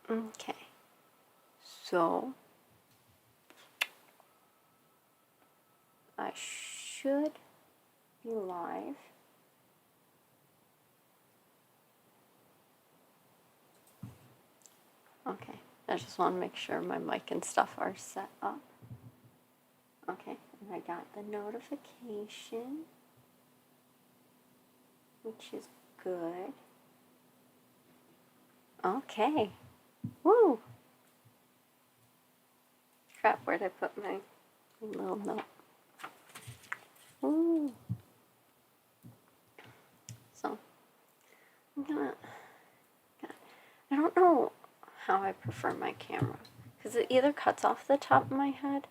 Okay, so I should be live. Okay, I just want to make sure my mic and stuff are set up. Okay, and I got the notification, which is good. Okay, woo! Crap, where'd I put my little note? Woo! So, I'm gonna, I don't know how I prefer my camera, because it either cuts off the top of my head,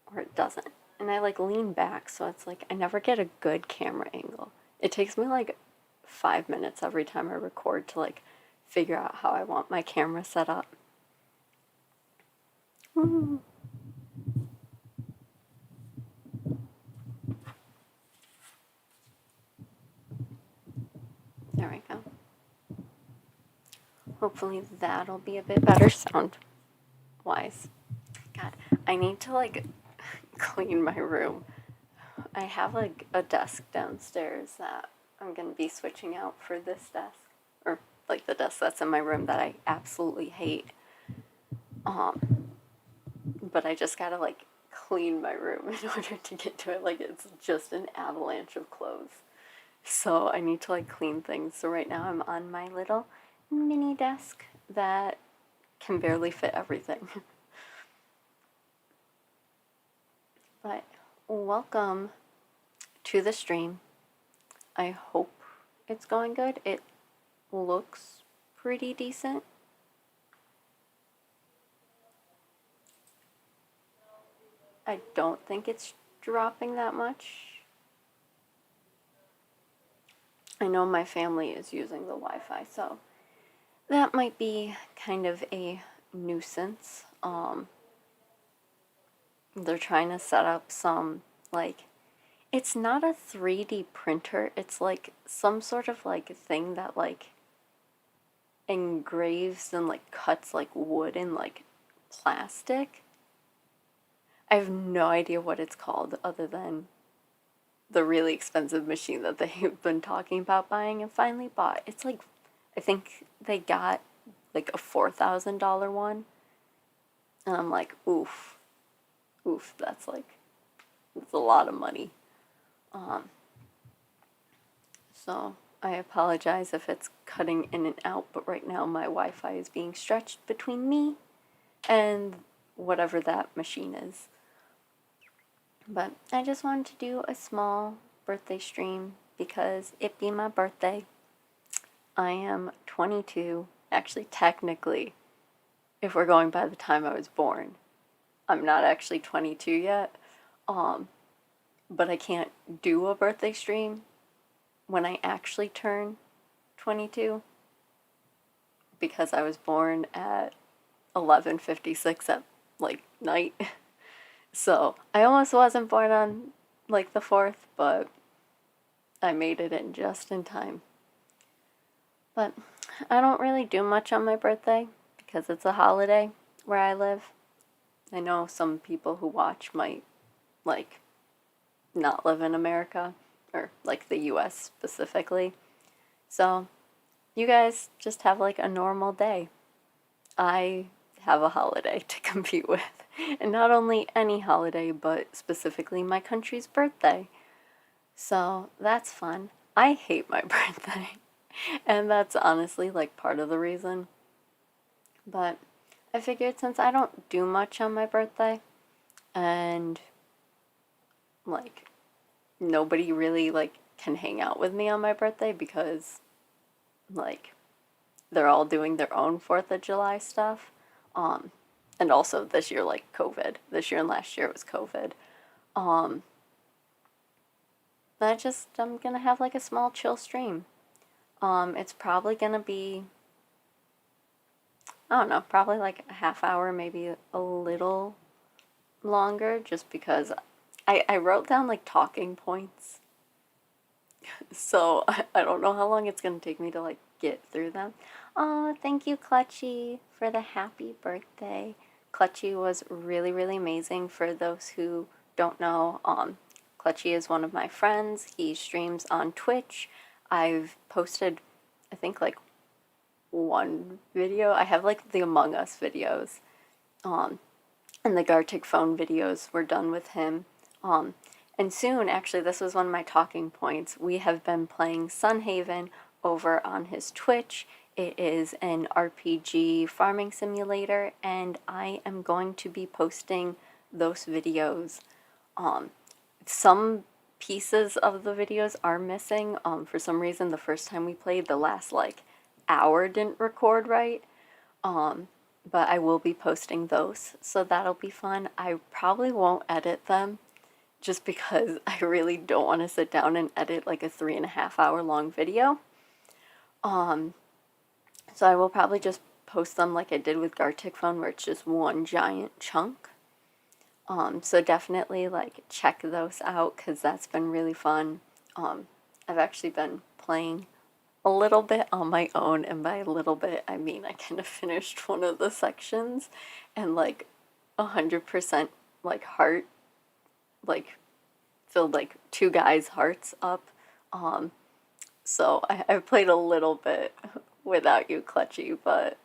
or it doesn't. And I like lean back, so it's like I never get a good camera angle. It takes me like 5 minutes every time I record to like figure out how I want my camera set up. Woo. There we go. Hopefully that'll be a bit better sound wise. God, I need to like clean my room. I have like a desk downstairs that I'm gonna be switching out for this desk, or like the desk that's in my room that I absolutely hate. But I just gotta like clean my room in order to get to it. Like it's just an avalanche of clothes. So I need to like clean things. So right now I'm on my little mini desk that can barely fit everything. But welcome to the stream. I hope it's going good. It looks pretty decent. I don't think it's dropping that much. I know my family is using the Wi-Fi, so that might be kind of a nuisance. They're trying to set up some, like, it's not a 3D printer, it's like some sort of like thing that like engraves and like cuts like wood and like plastic. I have no idea what it's called other than the really expensive machine that they've been talking about buying and finally bought. It's like, I think they got like a $4,000 one. And I'm like, oof, that's a lot of money. So I apologize if it's cutting in and out, but right now my Wi-Fi is being stretched between me and whatever that machine is. But I just wanted to do a small birthday stream because it be my birthday. I am 22. Actually, technically, if we're going by the time I was born, I'm not actually 22 yet. But I can't do a birthday stream when I actually turn 22 because I was born at 11:56 at like night. So I almost wasn't born on like the 4th, but I made it in just in time. But I don't really do much on my birthday because it's a holiday where I live. I know some people who watch might like not live in America or like the US specifically. So you guys just have like a normal day. I have a holiday to compete with. And not only any holiday, but specifically my country's birthday. So that's fun. I hate my birthday. And that's honestly like part of the reason. But I figured since I don't do much on my birthday and like nobody really like can hang out with me on my birthday because like they're all doing their own 4th of July stuff. And also this year, like COVID. This year and last year it was COVID. I'm gonna have like a small chill stream. It's probably gonna be, I don't know, probably like a half hour, maybe a little longer, just because I wrote down like talking points. So I don't know how long it's gonna take me to like get through them. Oh, thank you, Clutchy, for the happy birthday. Clutchy was really, really amazing. For those who don't know, Clutchy is one of my friends. He streams on Twitch. I've posted, I think, like one video. I have like the Among Us videos, and the Gartic phone videos were done with him. And soon, actually, this was one of my talking points. We have been playing Sunhaven over on his Twitch. It is an RPG farming simulator, and I am going to be posting those videos. Some pieces of the videos are missing. For some reason, the first time we played, the last like hour didn't record right. But I will be posting those, so that'll be fun. I probably won't edit them, just because I really don't want to sit down and edit like a 3.5 hour long video. So I will probably just post them like I did with Gartic Phone, where it's just one giant chunk. So definitely like check those out, because that's been really fun. I've actually been playing a little bit on my own, and by a little bit I mean I kind of finished one of the sections and like 100% like heart, like filled like 2 guys' hearts up. So I played a little bit without you, Clutchy, but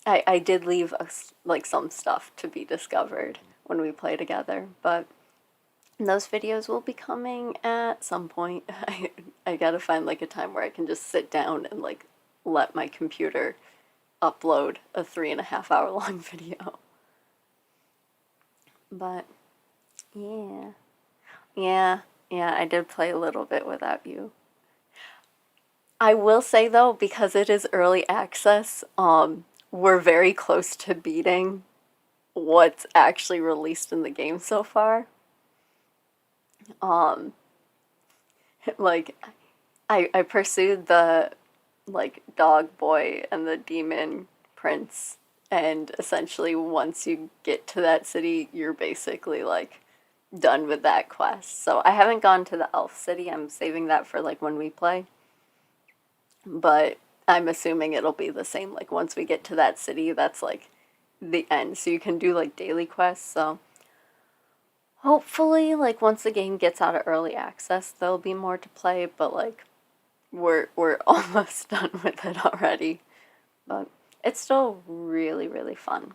I did leave like some stuff to be discovered when we play together. But those videos will be coming at some point. I gotta find like a time where I can just sit down and like let my computer upload a 3.5 hour long video. But yeah, I did play a little bit without you. I will say though, because it is early access, we're very close to beating what's actually released in the game so far. Like, I pursued the, like, dog boy and the demon prince, and essentially once you get to that city, you're basically, like, done with that quest. So I haven't gone to the elf city. I'm saving that for, like, when we play. But I'm assuming it'll be the same. Like, once we get to that city, that's, like, the end. So you can do, like, daily quests, so hopefully, like, once the game gets out of early access, there'll be more to play, but, like, we're almost done with it already. But it's still really, really fun.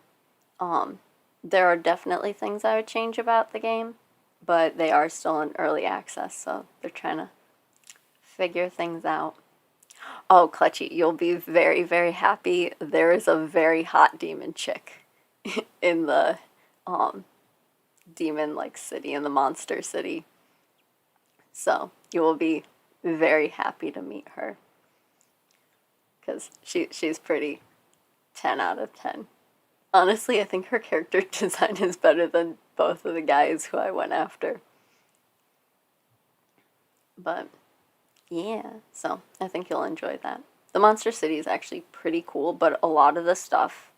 There are definitely things I would change about the game, but they are still in early access, so they're trying to figure things out. Oh, Clutchy, you'll be very, very happy. There is a very hot demon chick in the demon like city, in the monster city. So you will be very happy to meet her, because she's pretty 10 out of 10. Honestly, I think her character design is better than both of the guys who I went after. But yeah, so I think you'll enjoy that. The Monster City is actually pretty cool, but a lot of the stuff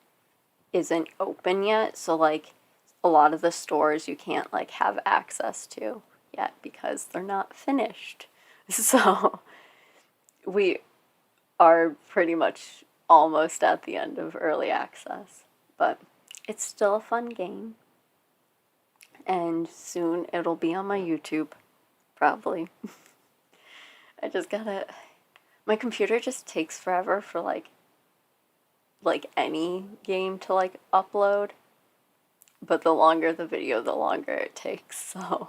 isn't open yet, so like a lot of the stores you can't like have access to yet because they're not finished. So we are pretty much almost at the end of early access, but it's still a fun game, and soon it'll be on my YouTube, probably. I just gotta, my computer just takes forever for like any game to like upload, but the longer the video, the longer it takes, so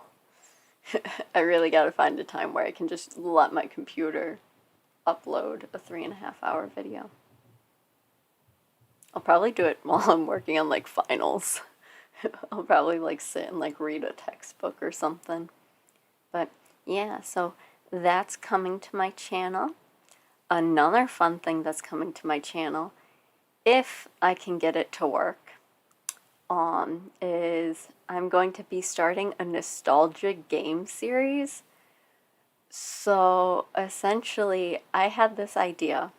I really gotta find a time where I can just let my computer upload a 3.5 hour video. I'll probably do it while I'm working on like finals. I'll probably like sit and like read a textbook or something. But yeah, so that's coming to my channel. Another fun thing that's coming to my channel, if I can get it to work, is I'm going to be starting a nostalgia game series. So essentially, I had this idea.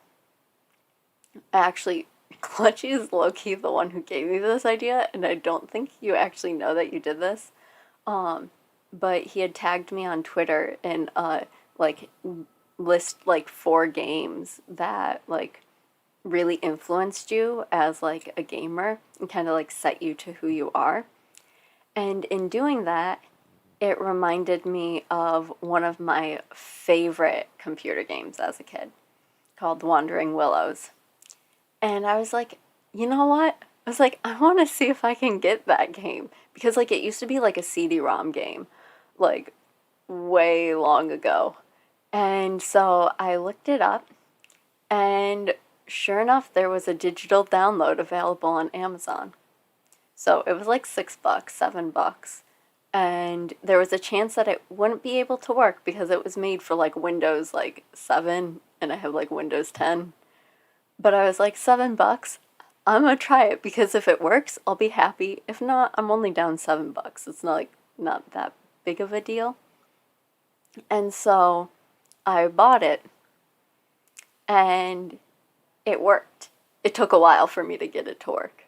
Actually, Clutchy is low-key the one who gave me this idea, and I don't think you actually know that you did but he had tagged me on Twitter in like list like 4 games that like really influenced you as like a gamer and kind of like set you to who you are. And in doing that, it reminded me of one of my favorite computer games as a kid called Wandering Willows. And I was like, you know what? I was like, I want to see if I can get that game because like it used to be like a CD-ROM game, like way long ago. And so I looked it up, and sure enough, there was a digital download available on Amazon. So it was like $6, $7. And there was a chance that it wouldn't be able to work because it was made for like Windows like 7 and I have like Windows 10. But I was like, $7? I'm gonna try it because if it works, I'll be happy. If not, I'm only down $7. It's not like not that big of a deal. And so I bought it and it worked. It took a while for me to get it to work,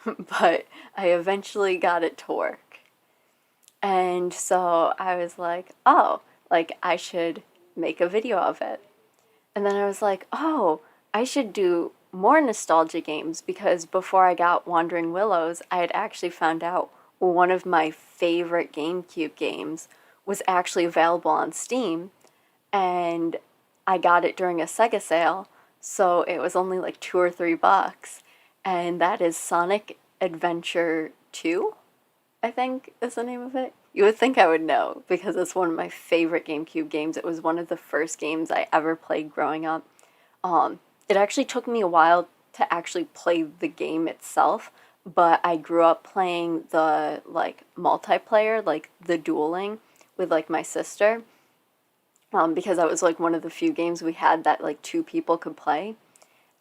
but I eventually got it to work. And so I was like, oh, like I should make a video of it. And then I was like, oh, I should do more nostalgia games because before I got Wandering Willows, I had actually found out one of my favorite GameCube games was actually available on Steam, and I got it during a Sega sale, so it was only like $2 or $3, and that is Sonic Adventure 2, I think is the name of it. You would think I would know because it's one of my favorite GameCube games. It was one of the first games I ever played growing up. It actually took me a while to actually play the game itself, but I grew up playing the like multiplayer, like the dueling with like my sister, because that was like one of the few games we had that like 2 people could play.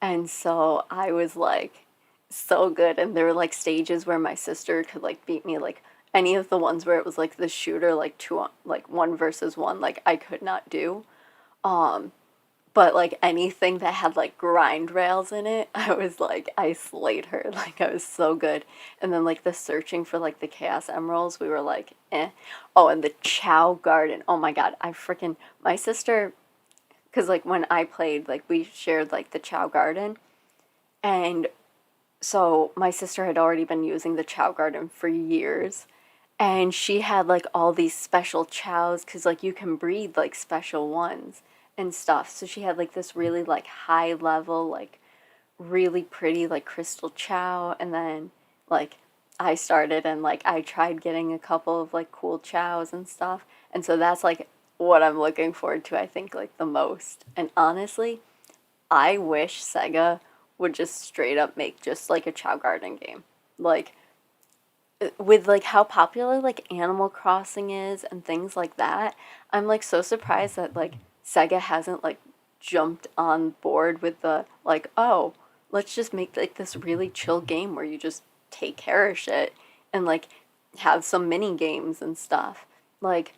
And so I was like so good, and there were like stages where my sister could like beat me, like any of the ones where it was like the shooter, like two, like 1 versus 1, like I could not do. But like anything that had like grind rails in it, I was like, I slayed her. Like I was so good. And then like the searching for like the Chaos Emeralds, we were like, eh. Oh, and the Chow Garden. Oh my God, I freaking, my sister, because like when I played, like we shared like the Chow Garden. And so my sister had already been using the Chow Garden for years. And she had like all these special chows because like you can breed like special ones and stuff. So she had like this really like high level, like really pretty like crystal chow. And then like I started and like I tried getting a couple of like cool chows and stuff. And so that's like what I'm looking forward to, I think, like the most. And honestly, I wish Sega would just straight up make just like a Chow Garden game. Like with like how popular like Animal Crossing is and things like that, I'm like so surprised that like Sega hasn't like jumped on board with the like, oh, let's just make like this really chill game where you just take care of shit and like have some mini games and stuff. Like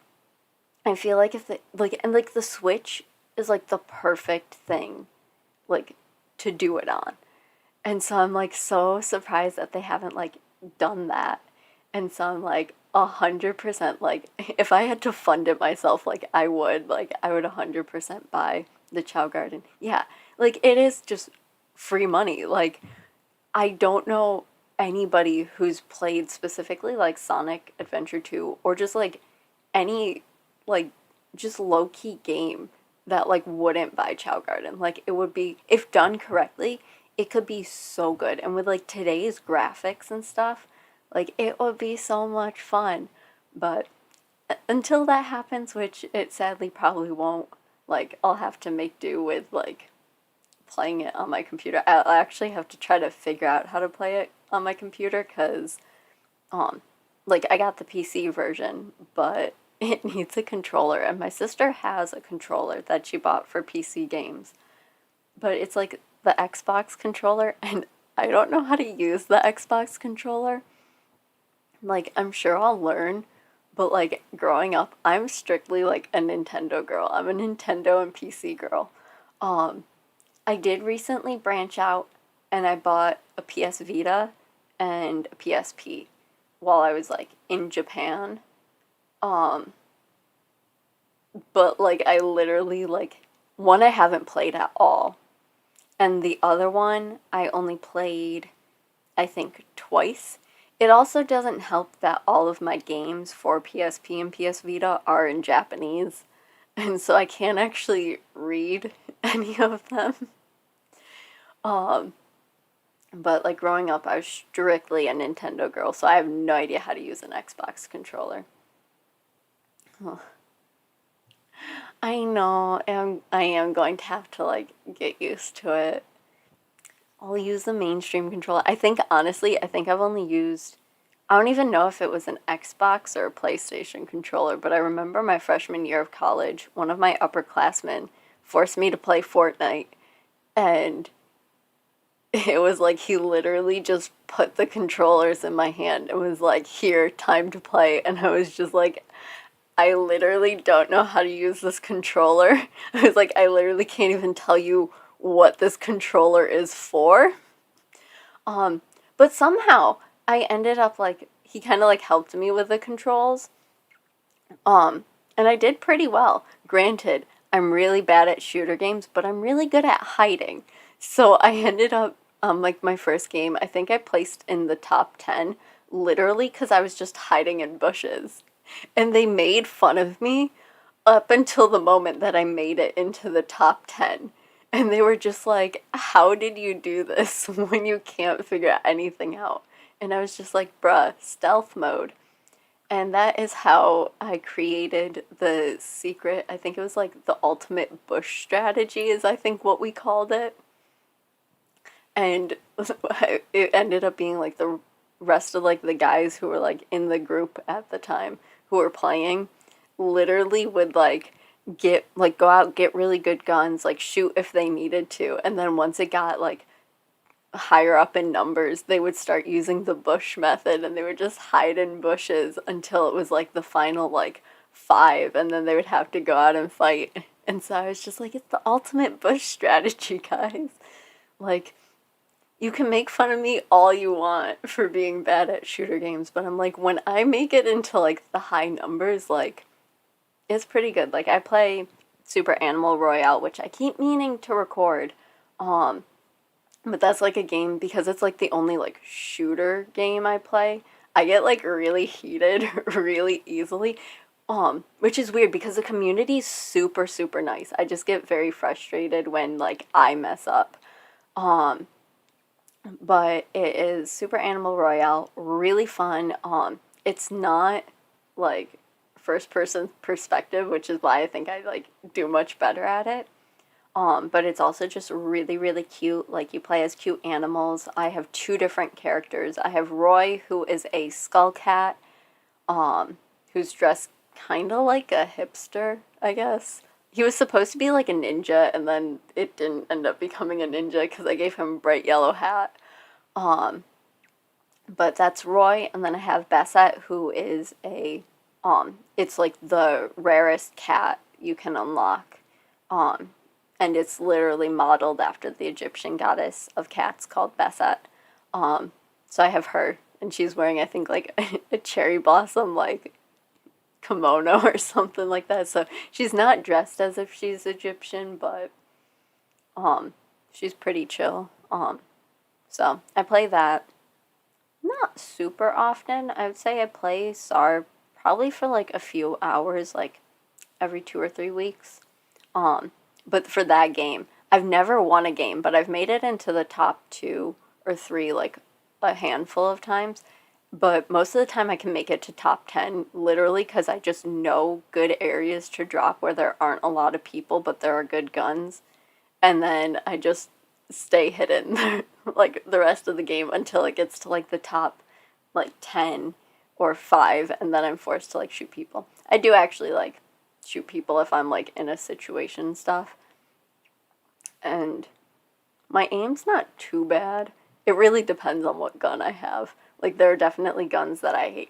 I feel like if the like and like the Switch is like the perfect thing like to do it on. And so I'm like so surprised that they haven't like done that. And so I'm like 100% like if I had to fund it myself, like I would 100% buy the Chow Garden. Yeah, like it is just free money. Like I don't know anybody who's played specifically like Sonic Adventure 2 or just like any like just low key game that like wouldn't buy Chow Garden. Like it would be, if done correctly, it could be so good. And with like today's graphics and stuff, like it would be so much fun. But until that happens, which it sadly probably won't, like I'll have to make do with like playing it on my computer. I'll actually have to try to figure out how to play it on my computer because um like I got the PC version, but it needs a controller, and my sister has a controller that she bought for PC games. But it's like the Xbox controller, and I don't know how to use the Xbox controller. Like I'm sure I'll learn, but like growing up, I'm strictly like a Nintendo girl. I'm a Nintendo and PC girl. Um I did recently branch out and I bought a PS Vita and a PSP while I was like in Japan. Um, but like I literally like one I haven't played at all, and the other one I only played, I think, twice. It also doesn't help that all of my games for PSP and PS Vita are in Japanese, and so I can't actually read any of them. Um, but like growing up, I was strictly a Nintendo girl, so I have no idea how to use an Xbox controller. Oh, I know, and I am going to have to like get used to it. I'll use the mainstream controller. I think honestly, I think I've only used, I don't even know if it was an Xbox or a PlayStation controller, but I remember my freshman year of college, one of my upperclassmen forced me to play Fortnite, and it was like he literally just put the controllers in my hand and was like, "Here, time to play." And I was just like, I literally don't know how to use this controller. I was like, I literally can't even tell you what this controller is for. Um, but somehow I ended up like, he kind of like helped me with the controls. And I did pretty well. Granted, I'm really bad at shooter games, but I'm really good at hiding. So I ended up, like my first game, I think I placed in the top 10, literally because I was just hiding in bushes. And they made fun of me up until the moment that I made it into the top 10. And they were just like, how did you do this when you can't figure anything out? And I was just like, bruh, stealth mode. And that is how I created the secret. I think it was like the ultimate bush strategy, is I think what we called it. And it ended up being like the rest of like the guys who were like in the group at the time who were playing literally would like get like go out, get really good guns, like shoot if they needed to, and then once it got like higher up in numbers, they would start using the bush method, and they would just hide in bushes until it was like the final like 5, and then they would have to go out and fight. And so I was just like, it's the ultimate bush strategy, guys. Like, you can make fun of me all you want for being bad at shooter games, but I'm like, when I make it into like the high numbers, like, it's pretty good. Like, I play Super Animal Royale, which I keep meaning to record. But that's like a game, because it's like the only like shooter game I play, I get like really heated really easily. Which is weird because the community's super, super nice. I just get very frustrated when like I mess up. Um, but it is Super Animal Royale, really fun. It's not like first person perspective, which is why I think I like do much better at it. But it's also just really, really cute. Like, you play as cute animals. I have 2 different characters. I have Roy, who is a skull cat, who's dressed kind of like a hipster, I guess. He was supposed to be like a ninja, and then it didn't end up becoming a ninja because I gave him a bright yellow hat. But that's Roy, and then I have Bassett, who is it's like the rarest cat you can unlock. And it's literally modeled after the Egyptian goddess of cats called Bastet. So I have her, and she's wearing, I think, like a cherry blossom, like, kimono or something like that. So she's not dressed as if she's Egyptian, but she's pretty chill. So I play that not super often. I would say I play SAR probably for like a few hours, like every 2 or 3 weeks. But for that game, I've never won a game, but I've made it into the top 2 or 3 like a handful of times. But most of the time I can make it to top 10, literally, because I just know good areas to drop where there aren't a lot of people, but there are good guns. And then I just stay hidden like the rest of the game until it gets to like the top like 10 or 5, and then I'm forced to like shoot people. I do actually like shoot people if I'm like in a situation stuff. And my aim's not too bad. It really depends on what gun I have. Like, there are definitely guns that I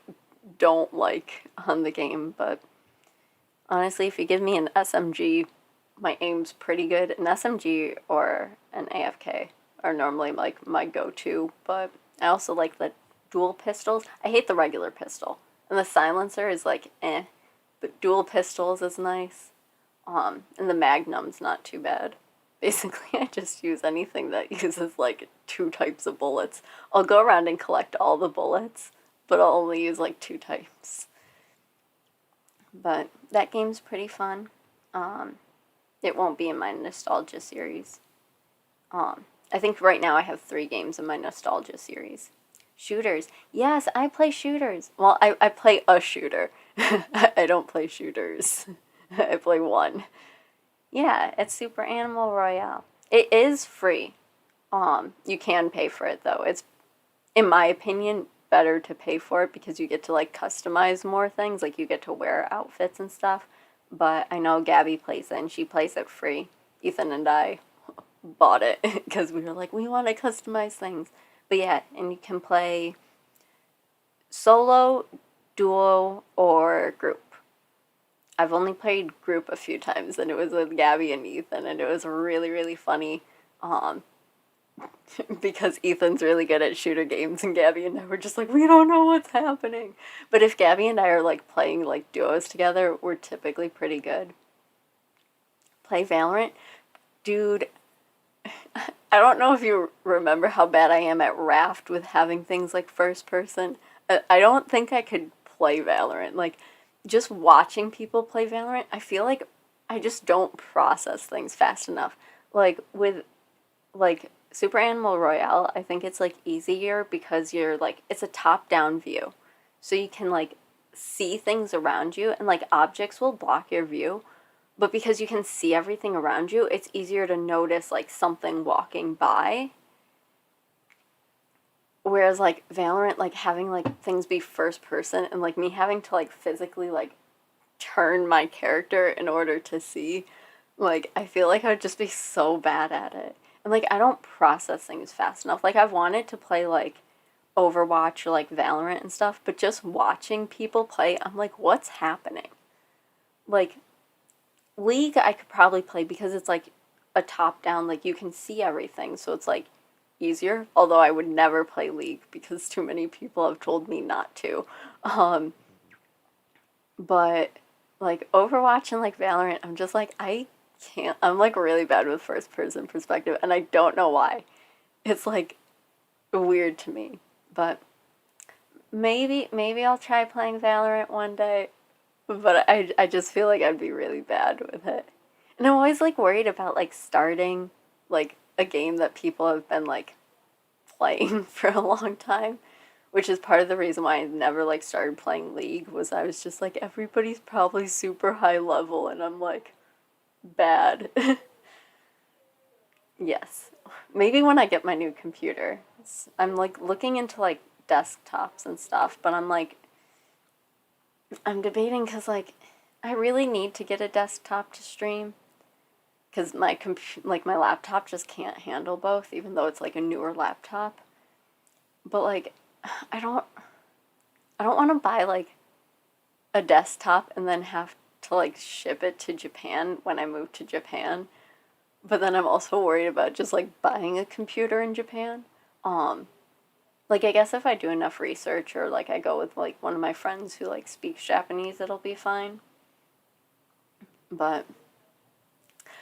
don't like on the game, but honestly, if you give me an SMG, my aim's pretty good. An SMG or an AFK are normally like my go-to, but I also like the dual pistols. I hate the regular pistol, and the silencer is like but dual pistols is nice. And the Magnum's not too bad. Basically, I just use anything that uses like 2 types of bullets. I'll go around and collect all the bullets, but I'll only use like 2 types. But that game's pretty fun. It won't be in my nostalgia series. I think right now I have 3 games in my nostalgia series. Shooters. Yes, I play shooters. Well, I play a shooter. I don't play shooters. I play one. Yeah, it's Super Animal Royale. It is free. You can pay for it though. It's, in my opinion, better to pay for it because you get to like customize more things. Like you get to wear outfits and stuff. But I know Gabby plays it and she plays it free. Ethan and I bought it because we were like, we want to customize things. But yeah, and you can play solo, duo, or group. I've only played group a few times, and it was with Gabby and Ethan, and it was really, really funny. Because Ethan's really good at shooter games, and Gabby and I were just like, we don't know what's happening. But if Gabby and I are like playing like duos together, we're typically pretty good. Play Valorant? Dude, I don't know if you remember how bad I am at Raft with having things like first person. I don't think I could play Valorant. Like, just watching people play Valorant, I feel like I just don't process things fast enough. Like, with, like, Super Animal Royale, I think it's, like, easier because you're, like, it's a top-down view. So you can, like, see things around you, and, like, objects will block your view. But because you can see everything around you, it's easier to notice, like, something walking by. Whereas, like, Valorant, like, having, like, things be first person and, like, me having to, like, physically, like, turn my character in order to see, like, I feel like I would just be so bad at it. And, like, I don't process things fast enough. Like, I've wanted to play, like, Overwatch or, like, Valorant and stuff, but just watching people play, I'm like, what's happening? Like, League I could probably play because it's like a top down, like you can see everything, so it's like easier. Although I would never play League because too many people have told me not to. But like Overwatch and like Valorant, I'm just like, I can't. I'm like really bad with first person perspective, and I don't know why. It's like weird to me. But maybe I'll try playing Valorant one day. But I just feel like I'd be really bad with it. And I'm always like worried about like starting like a game that people have been like playing for a long time, which is part of the reason why I never like started playing League. Was I was just like, everybody's probably super high level and I'm like bad. Yes. Maybe when I get my new computer. I'm like looking into like desktops and stuff, but I'm debating because, like, I really need to get a desktop to stream because my my laptop just can't handle both, even though it's like a newer laptop. But like, I don't want to buy like a desktop and then have to like ship it to Japan when I move to Japan. But then I'm also worried about just like buying a computer in Japan. Like, I guess if I do enough research or, like, I go with, like, one of my friends who, like, speaks Japanese, it'll be fine. But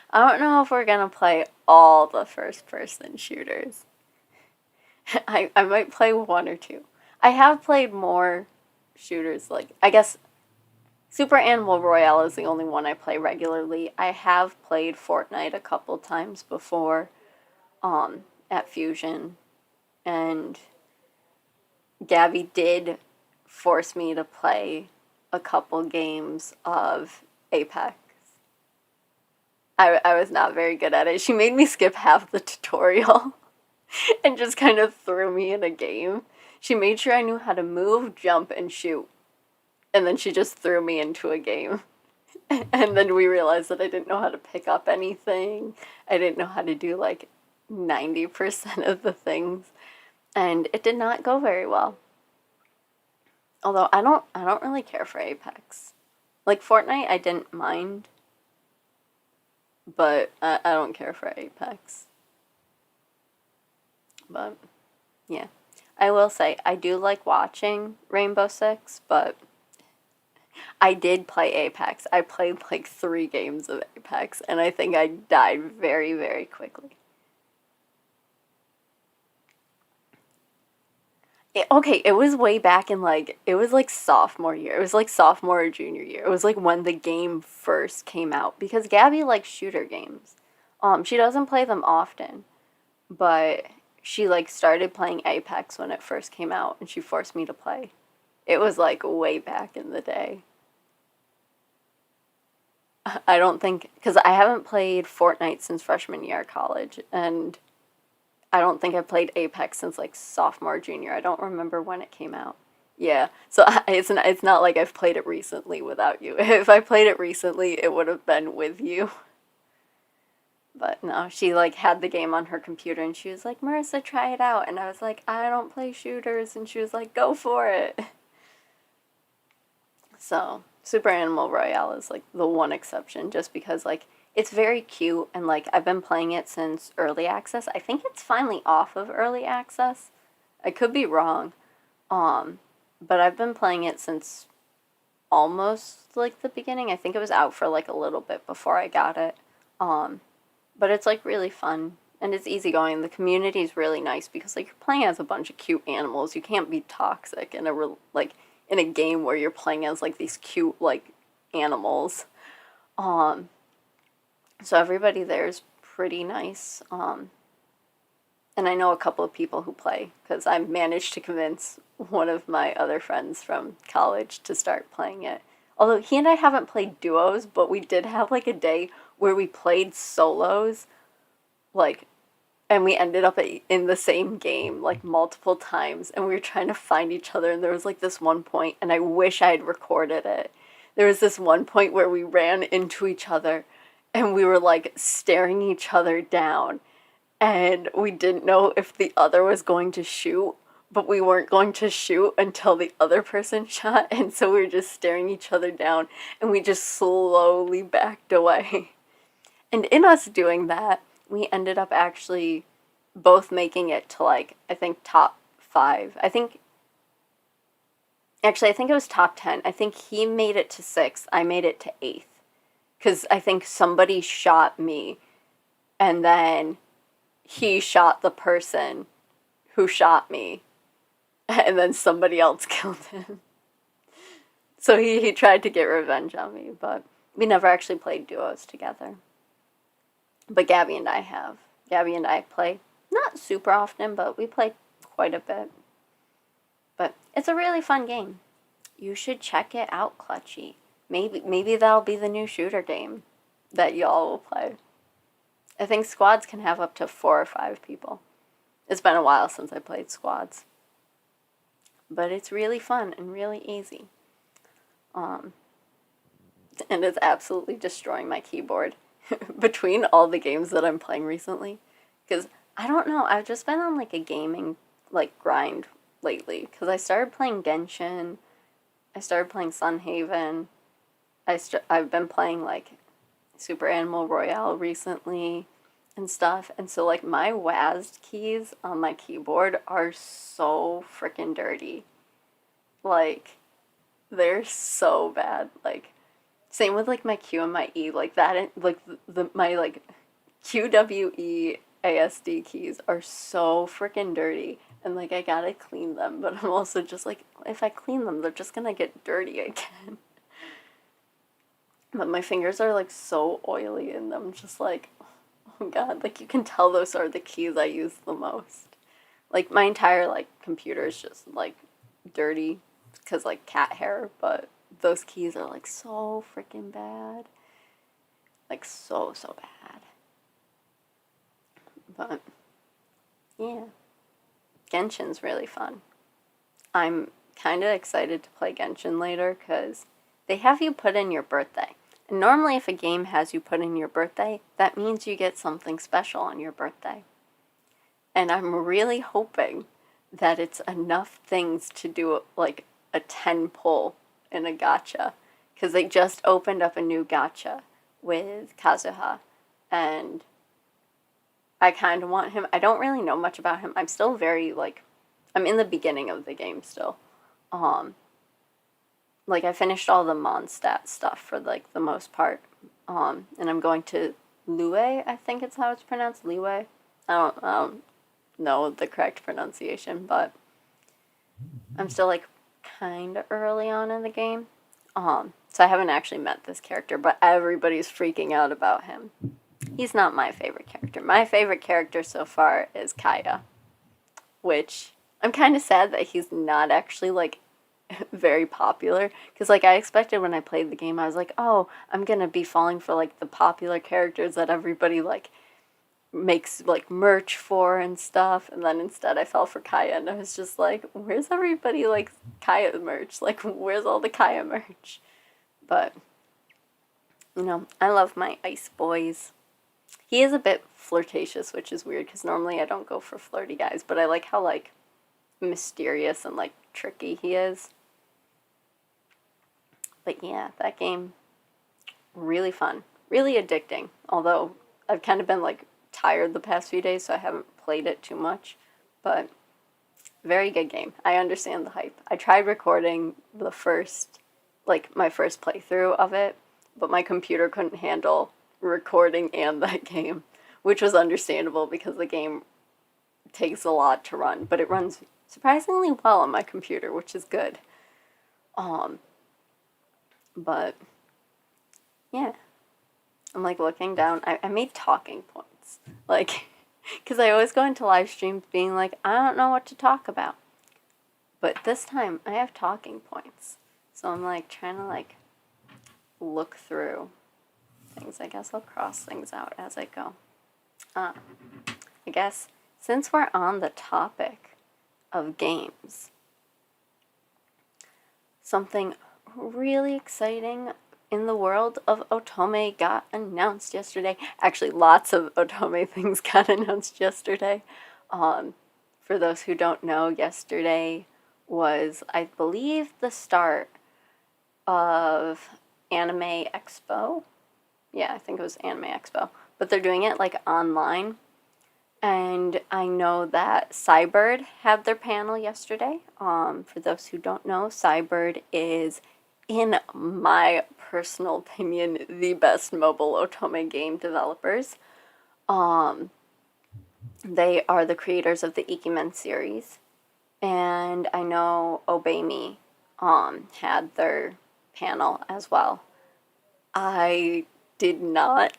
I don't know if we're gonna play all the first-person shooters. I might play 1 or 2. I have played more shooters, like, I guess Super Animal Royale is the only one I play regularly. I have played Fortnite a couple times before, at Fusion, and Gabby did force me to play a couple games of Apex. I was not very good at it. She made me skip half the tutorial and just kind of threw me in a game. She made sure I knew how to move, jump, and shoot. And then she just threw me into a game. And then we realized that I didn't know how to pick up anything. I didn't know how to do like 90% of the things. And it did not go very well. Although I don't really care for Apex. Like Fortnite I didn't mind, but I don't care for Apex. But yeah. I will say I do like watching Rainbow Six, but I did play Apex. I played like 3 games of Apex, and I think I died very, very quickly. Okay, it was way back in like, it was like sophomore year. It was like sophomore or junior year. It was like when the game first came out because Gabby likes shooter games. She doesn't play them often, but she like started playing Apex when it first came out and she forced me to play. It was like way back in the day. I don't think, because I haven't played Fortnite since freshman year of college, and I don't think I played Apex since like sophomore, junior. I don't remember when it came out. Yeah, so it's not like I've played it recently without you. If I played it recently, it would have been with you. But no, she like had the game on her computer and she was like, "Marissa, try it out." And I was like, "I don't play shooters." And she was like, "Go for it." So, Super Animal Royale is like the one exception just because like it's very cute and like I've been playing it since early access. I think it's finally off of early access. I could be wrong. Um, but I've been playing it since almost like the beginning. I think it was out for like a little bit before I got it. Um, but it's like really fun and it's easygoing. The community is really nice because like you're playing as a bunch of cute animals. You can't be toxic in a like in a game where you're playing as like these cute like animals. Um, so everybody there is pretty nice. And I know a couple of people who play because I've managed to convince one of my other friends from college to start playing it. Although he and I haven't played duos, but we did have like a day where we played solos, like, and we ended up in the same game like multiple times, and we were trying to find each other. And there was like this one point, and I wish I had recorded it. There was this one point where we ran into each other, and we were like staring each other down and we didn't know if the other was going to shoot, but we weren't going to shoot until the other person shot, and so we were just staring each other down, and we just slowly backed away. And in us doing that, we ended up actually both making it to like, I think top 5. I think it was top 10. I think he made it to 6th, I made it to 8th. Because I think somebody shot me, and then he shot the person who shot me, and then somebody else killed him. So he tried to get revenge on me, but we never actually played duos together. But Gabby and I have. Gabby and I play not super often, but we play quite a bit. But it's a really fun game. You should check it out, Clutchy. Maybe that'll be the new shooter game that y'all will play. I think squads can have up to 4 or 5 people. It's been a while since I played squads. But it's really fun and really easy. And it's absolutely destroying my keyboard between all the games that I'm playing recently. Because, I don't know, I've just been on like a gaming like grind lately. Because I started playing Genshin. I started playing Sunhaven. I've been playing like Super Animal Royale recently and stuff. And so like my WASD keys on my keyboard are so freaking dirty. Like they're so bad. Like same with like my Q and my E, like that like my like QWE ASD keys are so freaking dirty. And like I gotta clean them, but I'm also just like if I clean them, they're just gonna get dirty again. But my fingers are like so oily and I'm just like, oh god, like you can tell those are the keys I use the most. Like my entire like computer is just like dirty because like cat hair, but those keys are like so freaking bad. Like so bad. But yeah, Genshin's really fun. I'm kind of excited to play Genshin later because they have you put in your birthday. And normally if a game has you put in your birthday, that means you get something special on your birthday. And I'm really hoping that it's enough things to do like a 10 pull in a gacha. Because they just opened up a new gacha with Kazuha. And I kind of want him. I don't really know much about him. I'm still very like, I'm in the beginning of the game still. like, I finished all the Mondstadt stuff for, like, the most part. And I'm going to Lue, I think it's how it's pronounced, Lue. I don't know the correct pronunciation, but I'm still, like, kind of early on in the game. So I haven't actually met this character, but everybody's freaking out about him. He's not my favorite character. My favorite character so far is Kaya, which I'm kind of sad that he's not actually, like, very popular, because, like, I expected when I played the game, I was like, oh, I'm gonna be falling for, like, the popular characters that everybody, like, makes, like, merch for and stuff, and then instead I fell for Kaya, and I was just like, where's everybody, like, Kaya merch? Like, where's all the Kaya merch? But, you know, I love my ice boys. He is a bit flirtatious, which is weird, because normally I don't go for flirty guys, but I like how, like, mysterious and, like, tricky he is. But yeah, that game, really fun, really addicting, although I've kind of been, like, tired the past few days, so I haven't played it too much, but very good game. I understand the hype. I tried recording the first, like, my first playthrough of it, but my computer couldn't handle recording and that game, which was understandable because the game takes a lot to run, but it runs surprisingly well on my computer, which is good. But yeah, I'm, like, looking down. I made talking points, like, because I always go into live streams being like, I don't know what to talk about, but this time I have talking points, so I'm, like, trying to, like, look through things. I guess I'll cross things out as I go. I guess since we're on the topic of games, something really exciting in the world of Otome got announced yesterday. Actually, lots of Otome things got announced yesterday. For those who don't know, yesterday was, I believe, the start of Anime Expo. Yeah, I think it was Anime Expo. But they're doing it, like, online. And I know that Cybird had their panel yesterday. For those who don't know, Cybird is, in my personal opinion, the best mobile Otome game developers. They are the creators of the Ikimen series. And I know Obey Me had their panel as well. I did not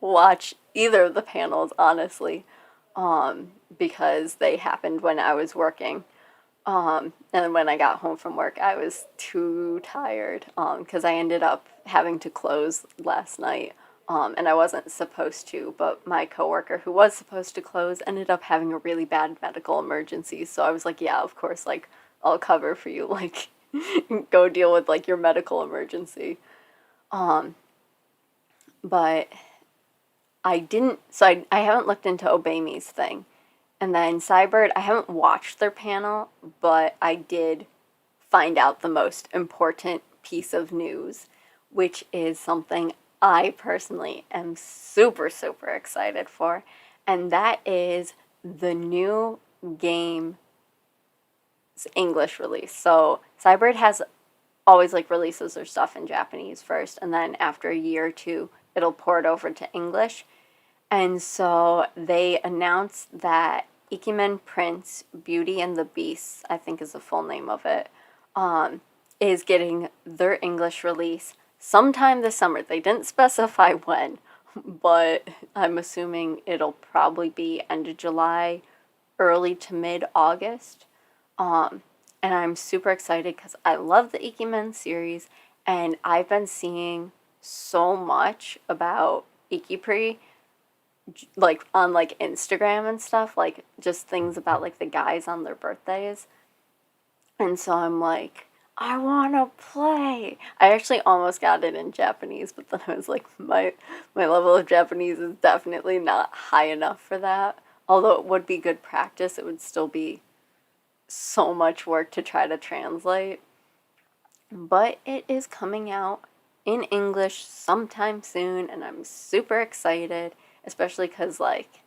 watch either of the panels, honestly, because they happened when I was working. And when I got home from work, I was too tired, because I ended up having to close last night, and I wasn't supposed to, but my coworker who was supposed to close ended up having a really bad medical emergency, so I was like, yeah, of course, like, I'll cover for you, like, go deal with, like, your medical emergency. But I didn't, so I haven't looked into Obey Me's thing. And then Cybird, I haven't watched their panel, but I did find out the most important piece of news, which is something I personally am super, super excited for. And that is the new game's English release. So Cybird has always, like, releases their stuff in Japanese first, and then after a year or two, it'll port over to English. And so they announced that Ikemen Prince, Beauty and the Beast, I think is the full name of it, is getting their English release sometime this summer. They didn't specify when, but I'm assuming it'll probably be end of July, early to mid-August. And I'm super excited because I love the Ikemen series, and I've been seeing so much about Ikipri, like, on, like, Instagram and stuff, like, just things about, like, the guys on their birthdays. And so I'm like, I want to play. I actually almost got it in Japanese, but then I was like, my level of Japanese is definitely not high enough for that. Although it would be good practice, it would still be so much work to try to translate. But it is coming out in English sometime soon, and I'm super excited, especially because, like,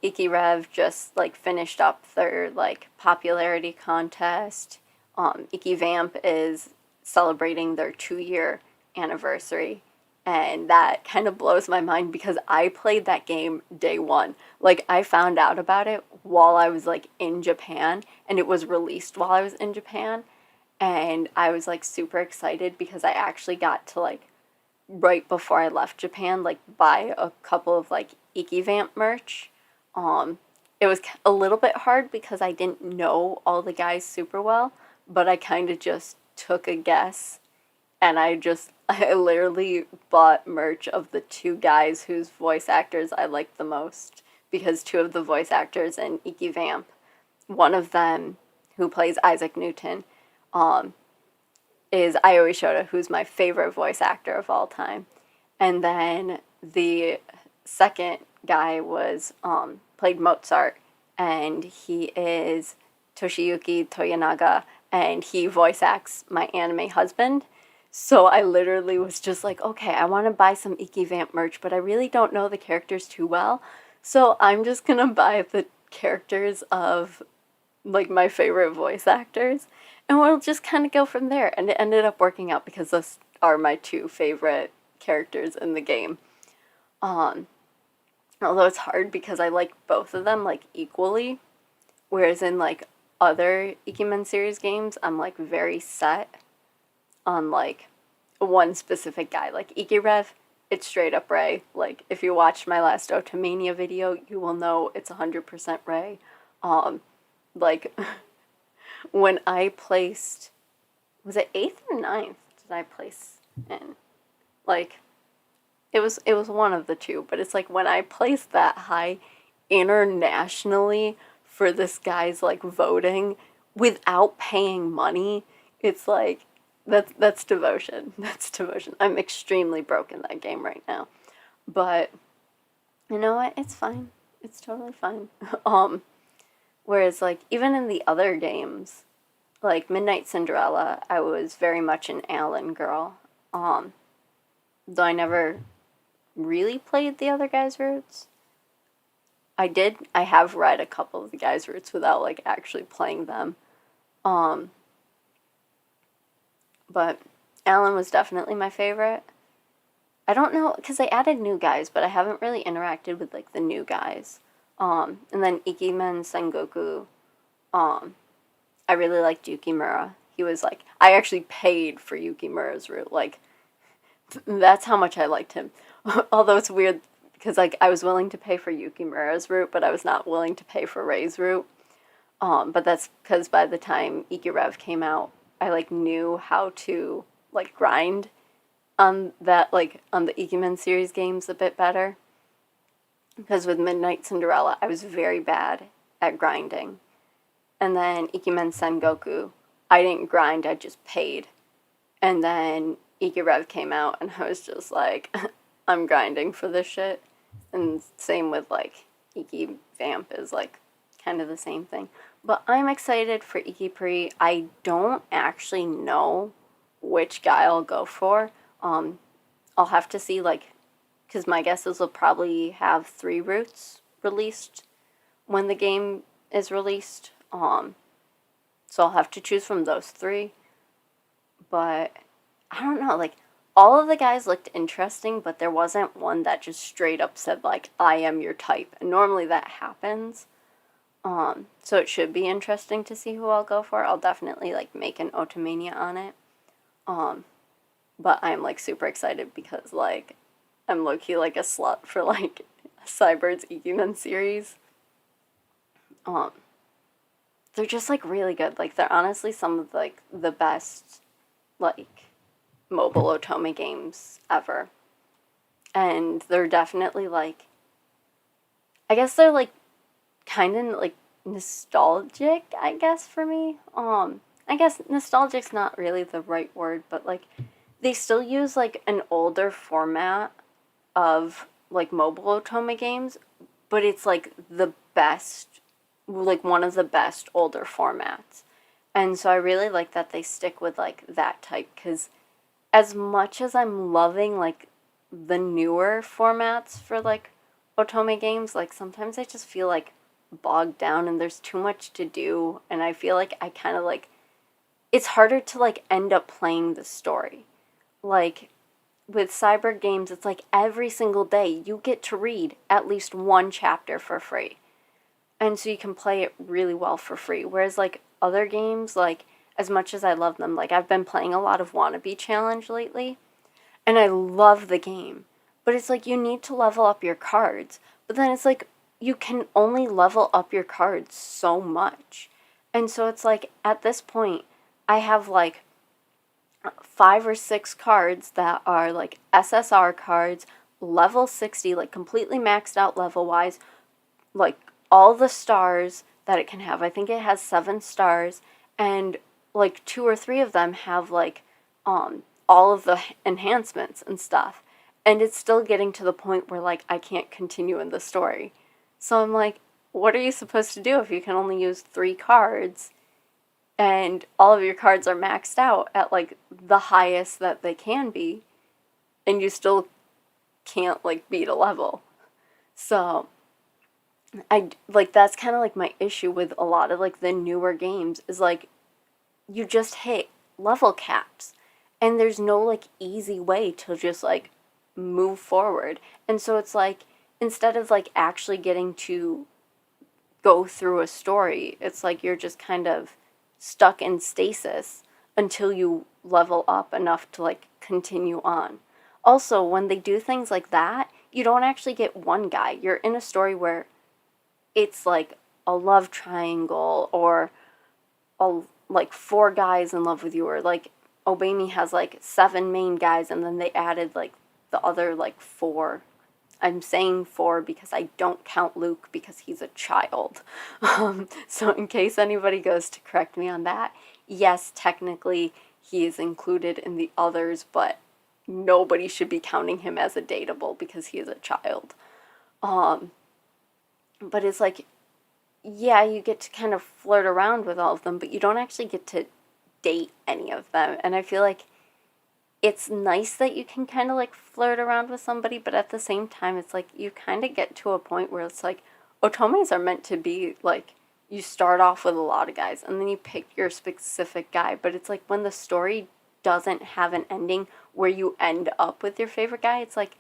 Ikirev just, like, finished up their, like, popularity contest. Iki Vamp is celebrating their 2-year anniversary, and that kind of blows my mind because I played that game day one. Like, I found out about it while I was like in Japan, and it was released while I was in Japan, and I was like super excited because I actually got to like right before I left Japan like buy a couple of like Iki Vamp merch. Um, it was a little bit hard because I didn't know all the guys super well, but I kind of just took a guess, and I literally bought merch of the two guys whose voice actors I liked the most, because two of the voice actors in Iki Vamp, one of them who plays Isaac Newton, um, is Io Shota, who's my favorite voice actor of all time. And then the second guy was played Mozart, and he is Toshiyuki Toyonaga, and he voice acts my anime husband. So I literally was just like, okay, I want to buy some Iki Vamp merch, but I really don't know the characters too well. So I'm just gonna buy the characters of like my favorite voice actors, and we'll just kind of go from there. And it ended up working out because those are my two favorite characters in the game. Um, Although it's hard because I like both of them like equally, whereas in like other Ikemen series games, I'm like very set on like one specific guy. Like Ikirev, it's straight up Ray. Like if you watched my last Otomania video, you will know it's 100% Ray. Like when I placed, was it 8th or ninth? Did I place in? Like it was one of the two, but it's like when I placed that high internationally for this guy's like voting without paying money, it's like that's devotion. That's devotion. I'm extremely broke in that game right now. But you know what? It's fine. It's totally fine. Whereas like even in the other games, like Midnight Cinderella, I was very much an Alan girl. Though I never really played the other guys' routes. I have read a couple of the guys' routes without like actually playing them. Um but Alan was definitely my favorite. I don't know, because they added new guys, but I haven't really interacted with like the new guys. And then Ikimen Sengoku, I really liked Yukimura. He was like, I actually paid for Yukimura's route. Like, that's how much I liked him. Although it's weird because like I was willing to pay for Yukimura's route, but I was not willing to pay for Rei's route. But that's because by the time Ikirev came out, I like knew how to like grind on that, like on the Ikemen series games a bit better. Because with Midnight Cinderella, I was very bad at grinding. And then Ikemen Sengoku, I didn't grind, I just paid. And then Ikirev came out, and I was just like, I'm grinding for this shit. And same with like Iki Vamp is like kind of the same thing. But I'm excited for Iki Pri. I don't actually know which guy I'll go for. I'll have to see like, because my guess is we'll probably have 3 routes released when the game is released. So I'll have to choose from those 3. But I don't know, like all of the guys looked interesting, but there wasn't one that just straight up said like, I am your type. And normally that happens. So it should be interesting to see who I'll go for. I'll definitely like make an Otomania on it. But I'm like super excited because like I'm low-key like a slut for like Cyber's Ikemen series. They're just like really good. Like they're honestly some of like the best like mobile otome games ever. And they're definitely like, I guess they're like kind of like nostalgic, I guess, for me. I guess nostalgic's not really the right word, but like they still use like an older format of like mobile otome games, but it's like the best, like one of the best older formats. And so I really like that they stick with like that type, because as much as I'm loving like the newer formats for like otome games, like sometimes I just feel like bogged down and there's too much to do, and I feel like I kind of like it's harder to like end up playing the story. Like with cyber games, it's like every single day you get to read at least one chapter for free. And so you can play it really well for free. Whereas like other games, like as much as I love them, like I've been playing a lot of Wannabe Challenge lately, and I love the game. But it's like you need to level up your cards. But then it's like you can only level up your cards so much. And so it's like at this point, I have like 5 or 6 cards that are like SSR cards, level 60, like completely maxed out level wise, like all the stars that it can have. I think it has 7 stars, and like 2 or 3 of them have like all of the enhancements and stuff. And it's still getting to the point where like I can't continue in the story. So I'm like, what are you supposed to do if you can only use 3 cards and all of your cards are maxed out at like the highest that they can be, and you still can't like beat a level? So I like that's kind of like my issue with a lot of like the newer games is like you just hit level caps and there's no like easy way to just like move forward. And so it's like instead of like actually getting to go through a story, it's like you're just kind of stuck in stasis until you level up enough to like continue on. Also, when they do things like that, you don't actually get one guy. You're in a story where it's like a love triangle or like 4 guys in love with you, or like Obey Me has like 7 main guys and then they added like the other like 4. I'm saying 4 because I don't count Luke because he's a child. So in case anybody goes to correct me on that, yes, technically he is included in the others, but nobody should be counting him as a dateable because he is a child. But it's like, yeah, you get to kind of flirt around with all of them, but you don't actually get to date any of them. And I feel like it's nice that you can kind of like flirt around with somebody, but at the same time, it's like you kind of get to a point where it's like otomes are meant to be like you start off with a lot of guys and then you pick your specific guy. But it's like when the story doesn't have an ending where you end up with your favorite guy, it's like,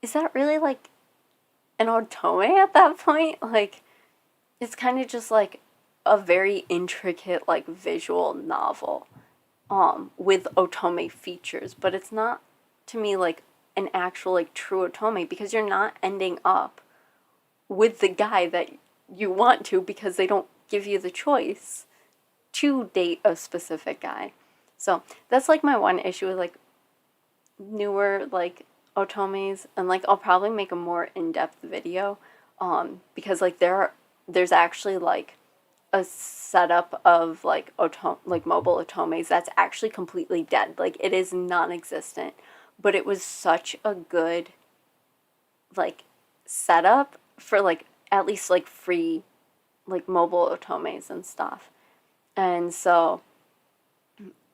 is that really like an otome at that point? Like, it's kind of just like a very intricate like visual novel with otome features, but it's not to me like an actual like true otome because you're not ending up with the guy that you want to because they don't give you the choice to date a specific guy. So that's like my one issue with like newer like otomes, and like I'll probably make a more in-depth video because like there's actually like a setup of like mobile otomes that's actually completely dead. Like it is non-existent, but it was such a good like setup for like at least like free like mobile otomes and stuff. And so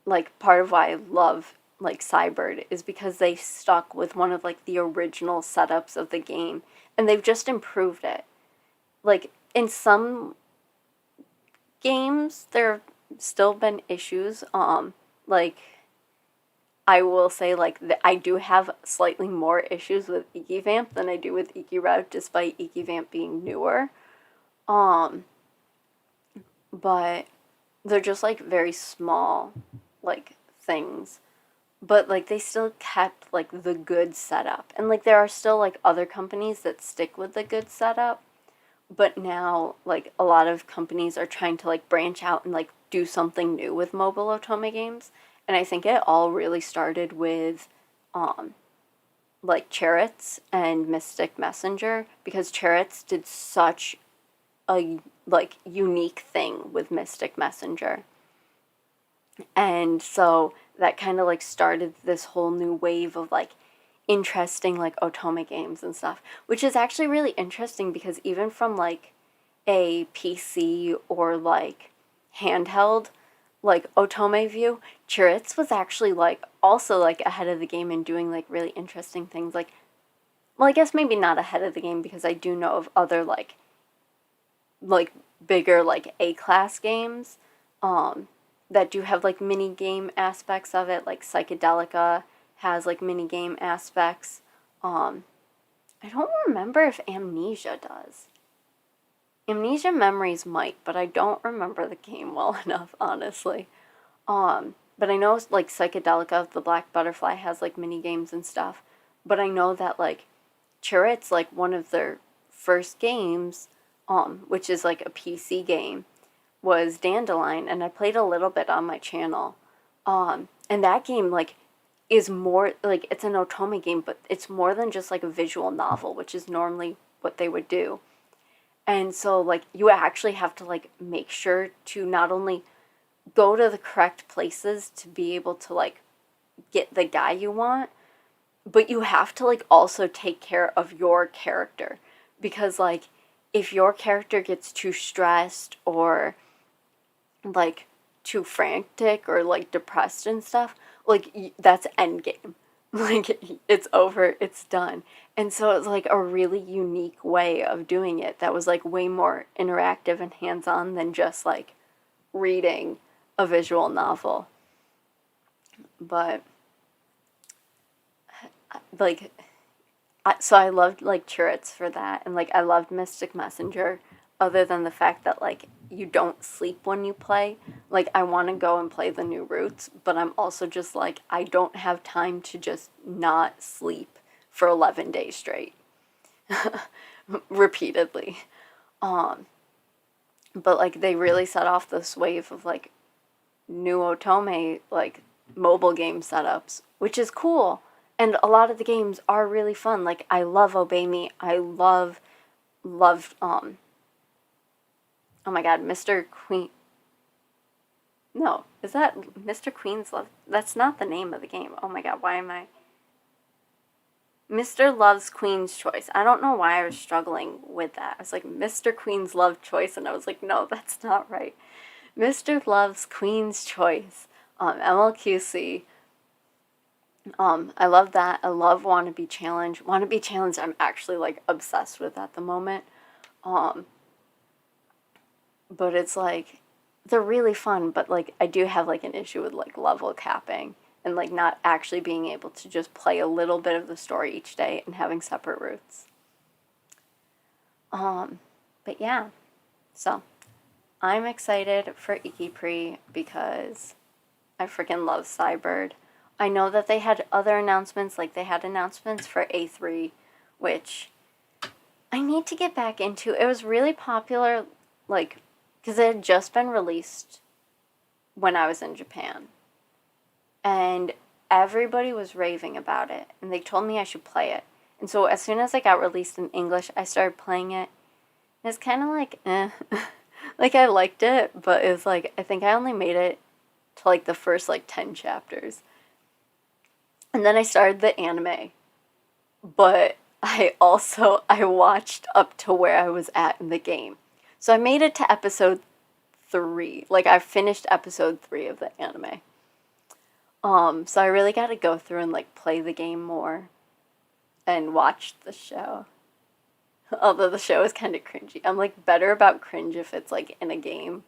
like part of why I love like Cybird is because they stuck with one of like the original setups of the game and they've just improved it. Like in some games there have still been issues, like I will say like I do have slightly more issues with Ikivamp than I do with Ikirev, despite Ikivamp being newer, but they're just like very small like things, but like they still kept like the good setup, and like there are still like other companies that stick with the good setup. But now, like, a lot of companies are trying to, like, branch out and, like, do something new with mobile otome games. And I think it all really started with, like, Chariots and Mystic Messenger. Because Chariots did such a, like, unique thing with Mystic Messenger. And so that kind of, like, started this whole new wave of, like, interesting like otome games and stuff, which is actually really interesting because even from like a PC or like handheld like otome view, Chiritz was actually like also like ahead of the game and doing like really interesting things. Like, well, I guess maybe not ahead of the game because I do know of other like bigger like A-class games that do have like mini game aspects of it, like Psychedelica has like mini game aspects. I don't remember if Amnesia does. Amnesia Memories might, but I don't remember the game well enough, honestly. But I know like Psychedelica, the Black Butterfly has like mini games and stuff. But I know that like Chirrut's like one of their first games, which is like a PC game, was Dandelion, and I played a little bit on my channel. And that game like is more like it's an otome game, but it's more than just like a visual novel, which is normally what they would do. And so like you actually have to like make sure to not only go to the correct places to be able to like get the guy you want, but you have to like also take care of your character, because like if your character gets too stressed or like too frantic or like depressed and stuff, like that's end game. Like it's over, it's done. And so it's like a really unique way of doing it that was like way more interactive and hands-on than just like reading a visual novel. But like so I loved like Chirrut's for that, and like I loved Mystic Messenger, other than the fact that like you don't sleep when you play. Like I want to go and play the new routes, but I'm also just like I don't have time to just not sleep for 11 days straight. Repeatedly. But like they really set off this wave of like new otome like mobile game setups, which is cool. And a lot of the games are really fun. Like I love Obey Me. I love oh my god, Mr. Queen. No, is that Mr. Queen's Love? That's not the name of the game. Oh my god, why am I Mr. Love's Queen's Choice. I don't know why I was struggling with that. I was like, Mr. Queen's Love Choice, and I was like, no, that's not right. Mr. Love's Queen's Choice. MLQC. I love that. I love Wanna Be Challenged. Wanna Be Challenged, I'm actually like obsessed with at the moment. But it's like they're really fun, but like I do have like an issue with like level capping and like not actually being able to just play a little bit of the story each day and having separate routes. But yeah. So I'm excited for Ikipri because I freaking love Cybird. I know that they had other announcements, like they had announcements for A3, which I need to get back into. It was really popular, like, because it had just been released when I was in Japan. And everybody was raving about it, and they told me I should play it. And so as soon as it got released in English, I started playing it. And it's kind of like, eh. Like, I liked it, but it was like, I think I only made it to, like, the first, like, 10 chapters. And then I started the anime. But I watched up to where I was at in the game. So I made it to episode 3. Like, I finished episode 3 of the anime. So I really got to go through and, like, play the game more and watch the show. Although the show is kind of cringy. I'm, like, better about cringe if it's, like, in a game.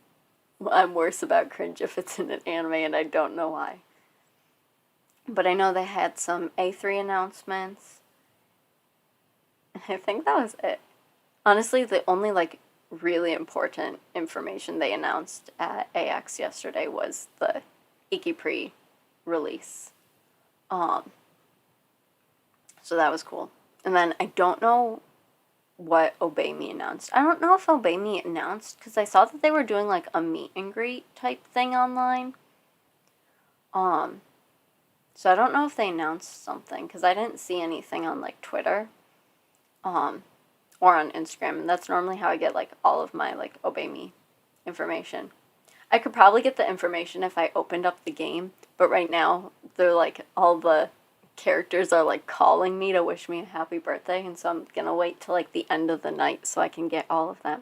I'm worse about cringe if it's in an anime, and I don't know why. But I know they had some A3 announcements. I think that was it. Honestly, the only, like, really important information they announced at AX yesterday was the Ikipri release. So that was cool. And then I don't know what Obey Me announced. I don't know if Obey Me announced, because I saw that they were doing like a meet and greet type thing online. So I don't know if they announced something, because I didn't see anything on like Twitter, or on Instagram, and that's normally how I get like all of my like Obey Me information. I could probably get the information if I opened up the game, but right now they're like all the characters are like calling me to wish me a happy birthday, and so I'm gonna wait till like the end of the night so I can get all of them.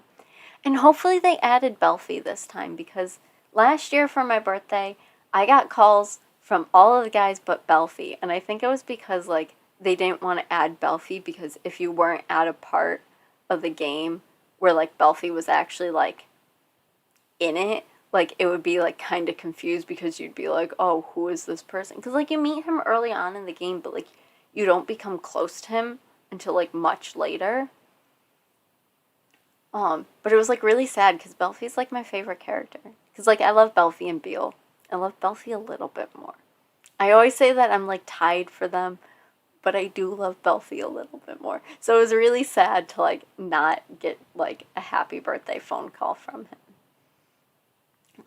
And hopefully they added Belfie this time, because last year for my birthday I got calls from all of the guys but Belfie, and I think it was because like they didn't want to add Belfie, because if you weren't at a part of the game where like Belfie was actually like in it, like, it would be, like, kind of confused because you'd be like, oh, who is this person? Because, like, you meet him early on in the game, but, like, you don't become close to him until, like, much later. But it was, like, really sad because Belphie's, like, my favorite character. Because, like, I love Belphie and Beale. I love Belphie a little bit more. I always say that I'm, like, tied for them, but I do love Belphie a little bit more. So it was really sad to, like, not get, like, a happy birthday phone call from him.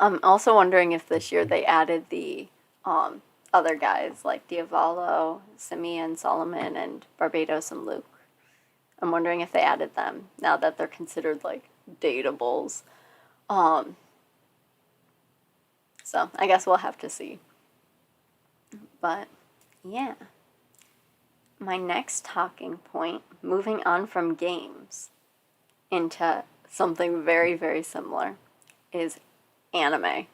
I'm also wondering if this year they added the other guys, like Diavolo, Simeon, Solomon, and Barbados and Luke. I'm wondering if they added them now that they're considered, like, dateables. So I guess we'll have to see. But, yeah. My next talking point, moving on from games into something very, very similar, is anime.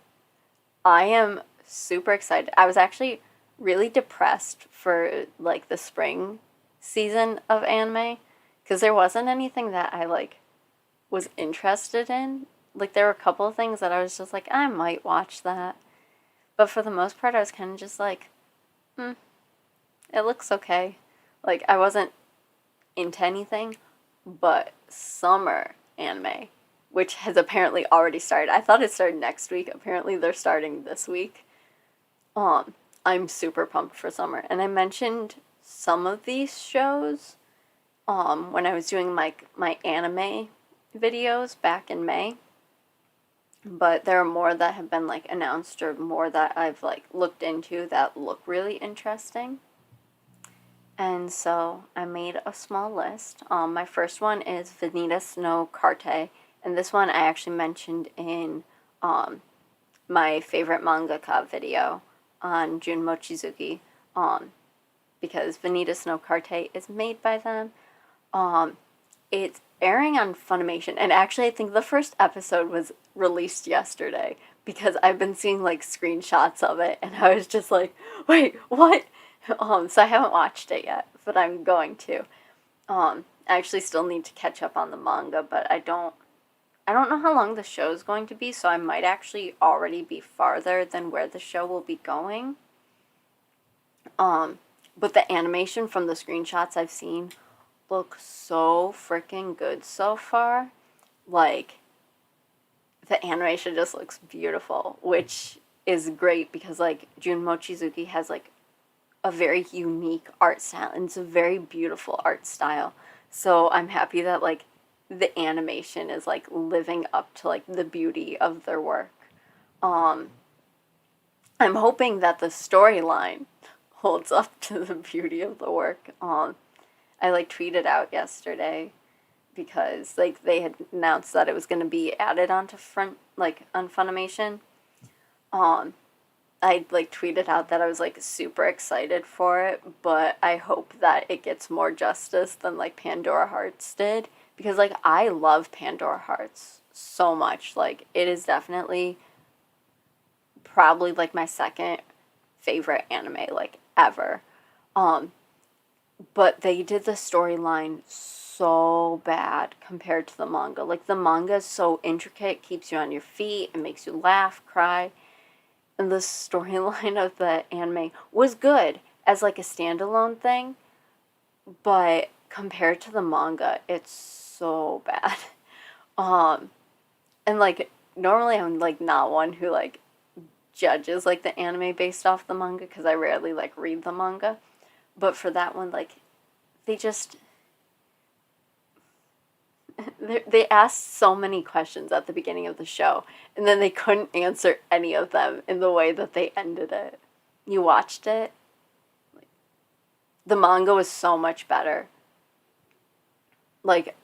I am super excited. I was actually really depressed for, like, the spring season of anime because there wasn't anything that I, like, was interested in. Like, there were a couple of things that I was just like, I might watch that. But for the most part, I was kind of just like, it looks okay. Like, I wasn't into anything, but summer anime, which has apparently already started. I thought it started next week. Apparently they're starting this week. I'm super pumped for summer. And I mentioned some of these shows when I was doing my anime videos back in May. But there are more that have been, like, announced or more that I've, like, looked into that look really interesting. And so I made a small list. My first one is Vanitas no Carte, and this one I actually mentioned in my favorite mangaka video on Jun Mochizuki, because Vanitas no Carte is made by them. It's airing on Funimation, and actually I think the first episode was released yesterday because I've been seeing, like, screenshots of it, and I was just like, wait, what? So I haven't watched it yet, but I'm going to. I actually still need to catch up on the manga, but I don't know how long the show is going to be, so I might actually already be farther than where the show will be going. But the animation from the screenshots I've seen looks so freaking good so far. Like, the animation just looks beautiful, which is great because, like, Jun Mochizuki has, like, a very unique art style, and it's a very beautiful art style. So I'm happy that, like, the animation is, like, living up to, like, the beauty of their work. I'm hoping that the storyline holds up to the beauty of the work. I, like, tweeted out yesterday because, like, they had announced that it was going to be added onto on Funimation. I, like, tweeted out that I was, like, super excited for it, but I hope that it gets more justice than, like, Pandora Hearts did, because, like, I love Pandora Hearts so much. Like, it is definitely probably, like, my second favorite anime, like, ever. But they did the storyline so bad compared to the manga. Like, the manga is so intricate, keeps you on your feet, it makes you laugh, cry. And the storyline of the anime was good as, like, a standalone thing, but compared to the manga, it's so bad. And, like, normally I'm, like, not one who, like, judges, like, the anime based off the manga, because I rarely, like, read the manga. But for that one, like, they asked so many questions at the beginning of the show, and then they couldn't answer any of them in the way that they ended it. You watched it? The manga was so much better. Like,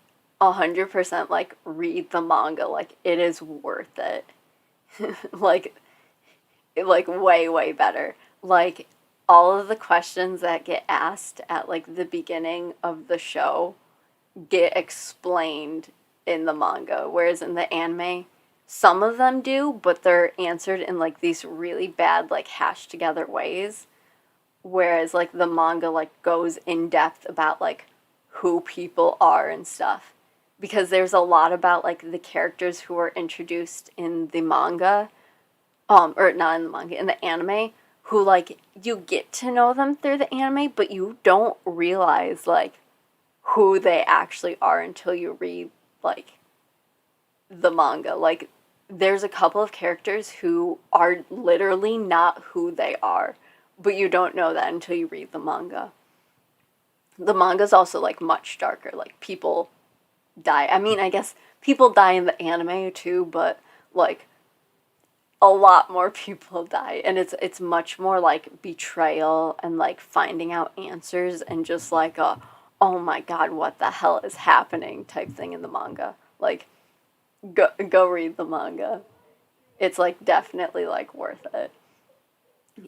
100%, like, read the manga. Like, it is worth it. like, way, way better. Like, all of the questions that get asked at, like, the beginning of the show get explained in the manga, whereas in the anime, some of them do, but they're answered in, like, these really bad, like, hashed together ways, whereas, like, the manga, like, goes in depth about, like, who people are and stuff. because there's a lot about like the characters who were introduced in the manga, or not in the manga, in the anime, who like you get to know them through the anime, but you don't realize like who they actually are until you read like the manga. Like there's a couple of characters who are literally not who they are, but you don't know that until you read the manga. The manga's also like much darker. Like people die. I mean, I guess people die in the anime too, but like a lot more people die, and it's much more like betrayal and like finding out answers and just like a oh my god, what the hell is happening type thing in the manga. Like go read the manga. It's like definitely like worth it.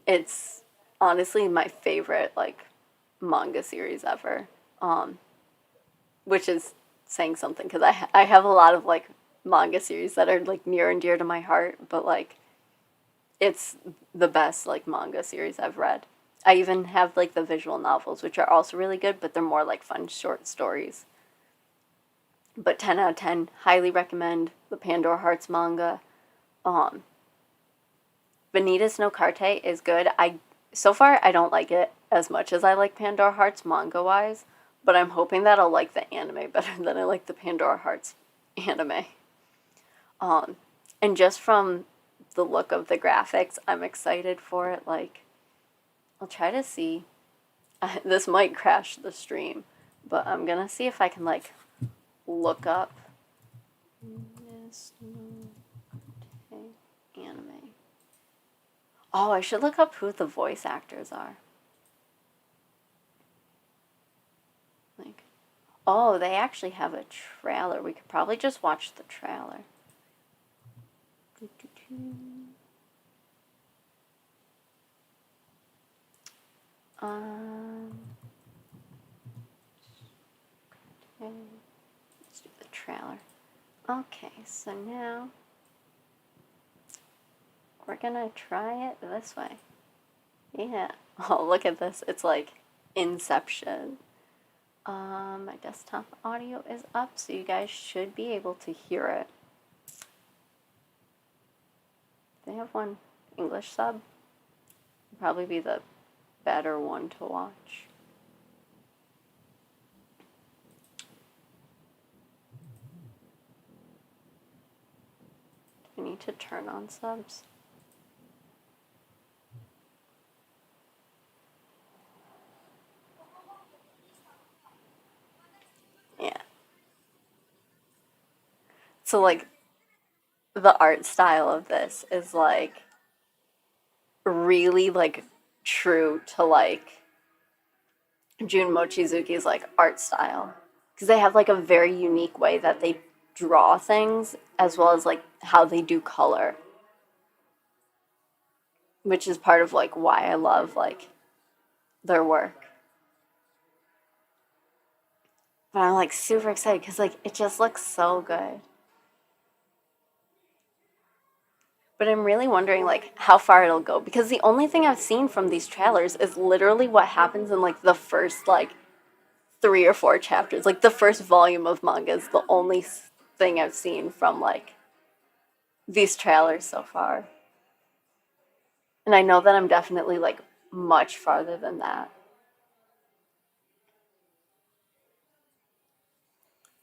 It's honestly my favorite like manga series ever. Which is saying something because I have a lot of like manga series that are like near and dear to my heart, but like it's the best like manga series I've read. I even have like the visual novels, which are also really good, but they're more like fun short stories. But 10 out of 10, highly recommend the Pandora Hearts manga. Um, Vanitas no Carte is good. So far I don't like it as much as I like Pandora Hearts manga wise, but I'm hoping that I'll like the anime better than I like the Pandora Hearts anime. And just from the look of the graphics, I'm excited for it. Like, I'll try to see. This might crash the stream, but I'm gonna see if I can like look up anime. Oh, I should look up who the voice actors are. Like, oh, they actually have a trailer. We could probably just watch the trailer. Okay, let's do the trailer. Okay, so now we're gonna try it this way. Yeah. Oh, look at this. It's like Inception. My desktop audio is up, so you guys should be able to hear it. They have one English sub. Probably be the better one to watch. Do I need to turn on subs? Yeah. So like the art style of this is like really like true to like Jun Mochizuki's like art style, because they have like a very unique way that they draw things as well as like how they do color, which is part of like why I love like their work. But I'm like super excited because like it just looks so good. But I'm really wondering like how far it'll go, because the only thing I've seen from these trailers is literally what happens in like the first like 3 or 4 chapters. Like the first volume of manga is the only thing I've seen from like these trailers so far. And I know that I'm definitely like much farther than that.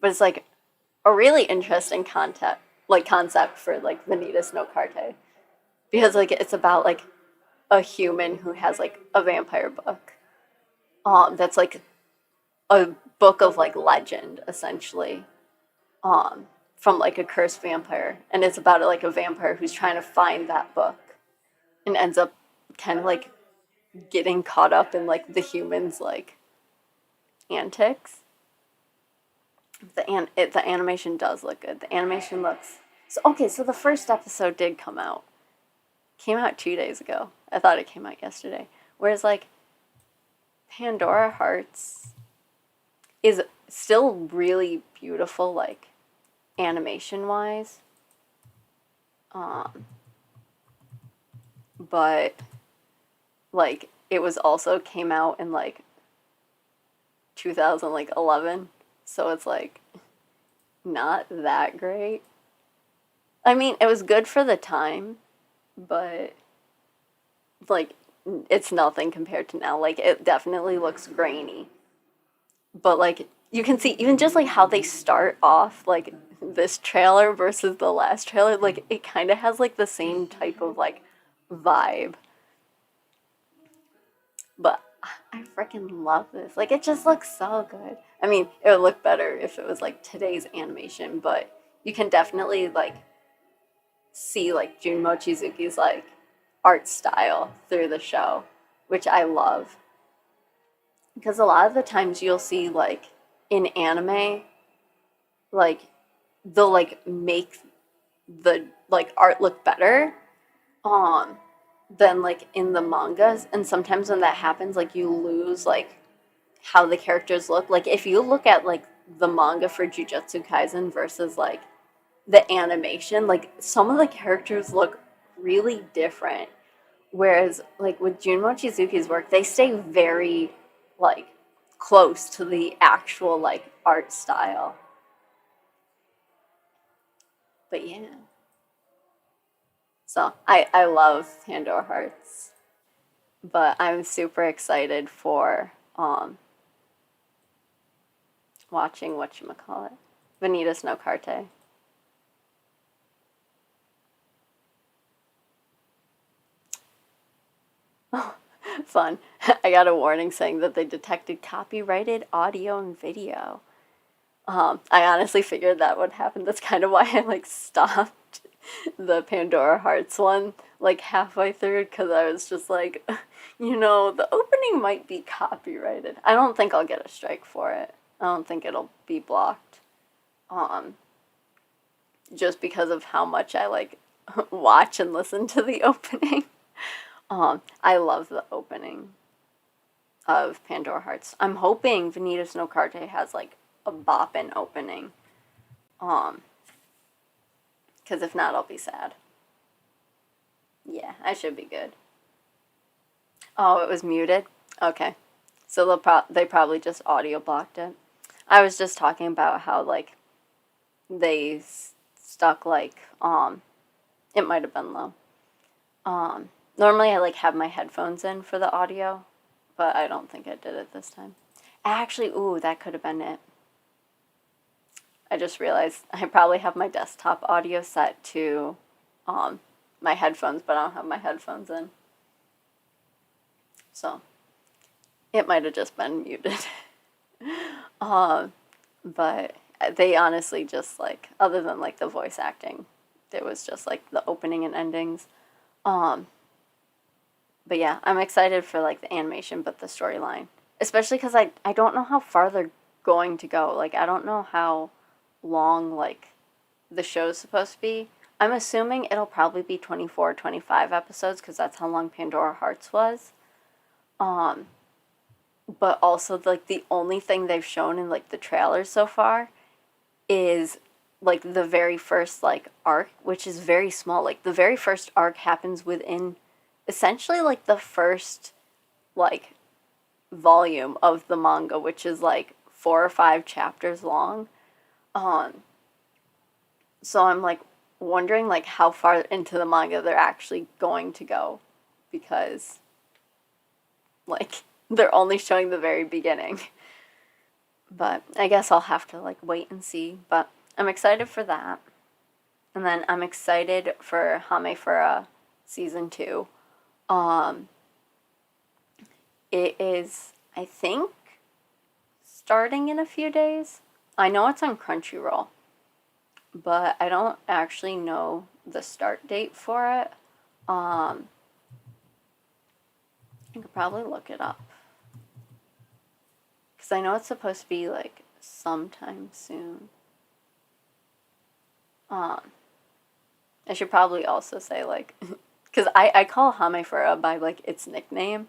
But it's like a really interesting concept for like Vanitas no Carte. Because like it's about like a human who has like a vampire book. That's like a book of like legend essentially. From like a cursed vampire. And it's about like a vampire who's trying to find that book and ends up kind of like getting caught up in like the humans like antics. The animation does look good. The animation looks so okay. So the first episode did come out. Came out 2 days ago. I thought it came out yesterday. Whereas like Pandora Hearts is still really beautiful, like animation wise. But like it was also came out in like 2011, so it's like not that great. I mean, it was good for the time, but like it's nothing compared to now. Like it definitely looks grainy. But like you can see even just like how they start off like this trailer versus the last trailer, like it kind of has like the same type of like vibe. But I freaking love this. Like it just looks so good. I mean, it would look better if it was like today's animation, but you can definitely like see like Jun Mochizuki's like art style through the show, which I love. Because a lot of the times you'll see like in anime, like they'll like make the like art look better um than like in the mangas, and sometimes when that happens like you lose like how the characters look. Like if you look at like the manga for Jujutsu Kaisen versus like the animation, like some of the characters look really different. Whereas like with Jun Mochizuki's work, they stay very like close to the actual like art style. But yeah. So I love Pandora Hearts. But I'm super excited for watching whatchamacallit. Vanitas no Carte. Oh, fun. I got a warning saying that they detected copyrighted audio and video. I honestly figured that would happen. That's kind of why I like stopped the Pandora Hearts one like halfway through, because I was just like, the opening might be copyrighted. I don't think I'll get a strike for it. I don't think it'll be blocked. Um, just because of how much I like watch and listen to the opening. I love the opening of Pandora Hearts. I'm hoping Vanitas no Carte has like a boppin' opening. Because if not, I'll be sad. Yeah, I should be good. Oh, it was muted? Okay. So they probably just audio blocked it. I was just talking about how, like, they stuck, like, it might have been low. Normally I, like, have my headphones in for the audio, but I don't think I did it this time. Actually, ooh, that could have been it. I just realized I probably have my desktop audio set to my headphones, but I don't have my headphones in. So it might have just been muted. But they honestly just like, other than like the voice acting, it was just like the opening and endings. But yeah, I'm excited for like the animation, but the storyline, especially because I don't know how far they're going to go. Like I don't know how long like the show's supposed to be. I'm assuming it'll probably be 24, 25 episodes because that's how long Pandora Hearts was. But also like the only thing they've shown in like the trailers so far is like the very first like arc, which is very small. Like the very first arc happens within essentially like the first like volume of the manga, which is like 4 or 5 chapters long. So I'm like wondering like how far into the manga they're actually going to go, because like they're only showing the very beginning. But I guess I'll have to like wait and see. But I'm excited for that. And then I'm excited for Hamefura season 2. It is, I think, starting in a few days. I know it's on Crunchyroll, but I don't actually know the start date for it. I could probably look it up. Because I know it's supposed to be like sometime soon. I should probably also say like, because I call Hamefura by like its nickname,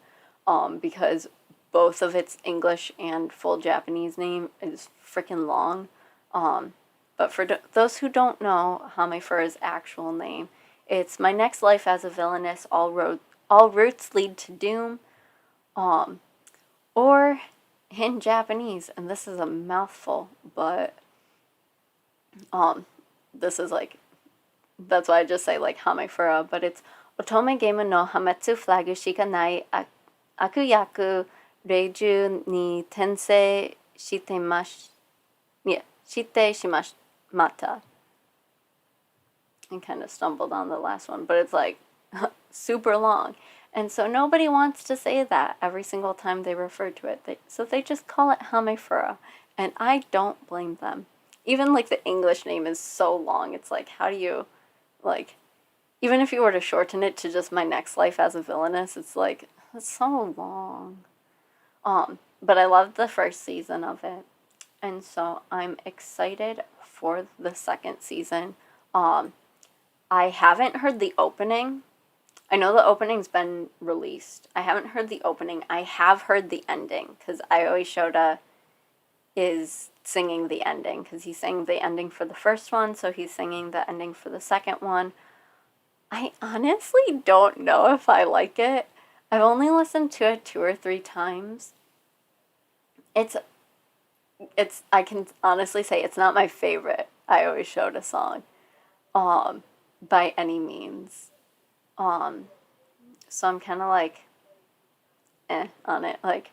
because both of its English and full Japanese name is freaking long. But for those who don't know Hamefura's actual name, it's My Next Life as a Villainess, All Routes Lead to Doom, or in Japanese, and this is a mouthful, but This is like, that's why I just say like Hamefura, but it's Otome Game no Hametsu flag shika nai akuyaku reiju ni tensei shite shimata. And kind of stumbled on the last one, but it's like super long. And so nobody wants to say that every single time they refer to it. So they just call it Hamefura. And I don't blame them. Even like the English name is so long. It's like, how do you, like, even if you were to shorten it to just My Next Life as a Villainess, it's like, it's so long. But I loved the first season of it. And so I'm excited for the second season. I haven't heard the opening. I know the opening's been released. I haven't heard the opening. I have heard the ending, because Aoi Shota is singing the ending, because he sang the ending for the first one, so he's singing the ending for the second one. I honestly don't know if I like it. I've only listened to it 2 or 3 times. I can honestly say it's not my favorite Aoi Shota song. By any means. So I'm kind of like, on it. Like,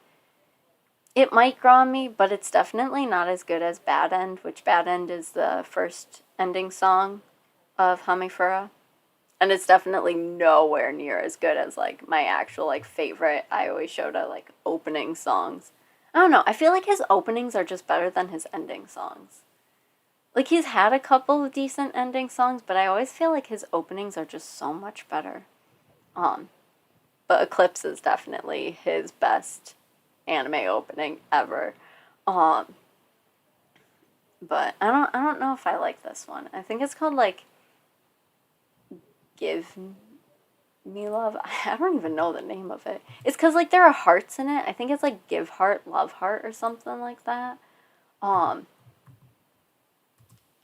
it might grow on me, but it's definitely not as good as Bad End, which Bad End is the first ending song of Hamefura. And it's definitely nowhere near as good as, like, my actual, like, favorite Aoi Shota, like, opening songs. I don't know. I feel like his openings are just better than his ending songs. Like, he's had a couple of decent ending songs, but I always feel like his openings are just so much better. But Eclipse is definitely his best anime opening ever. But I don't know if I like this one. I think it's called like Give Me Love. I don't even know the name of it. It's because like there are hearts in it. I think it's like Give Heart, Love Heart or something like that.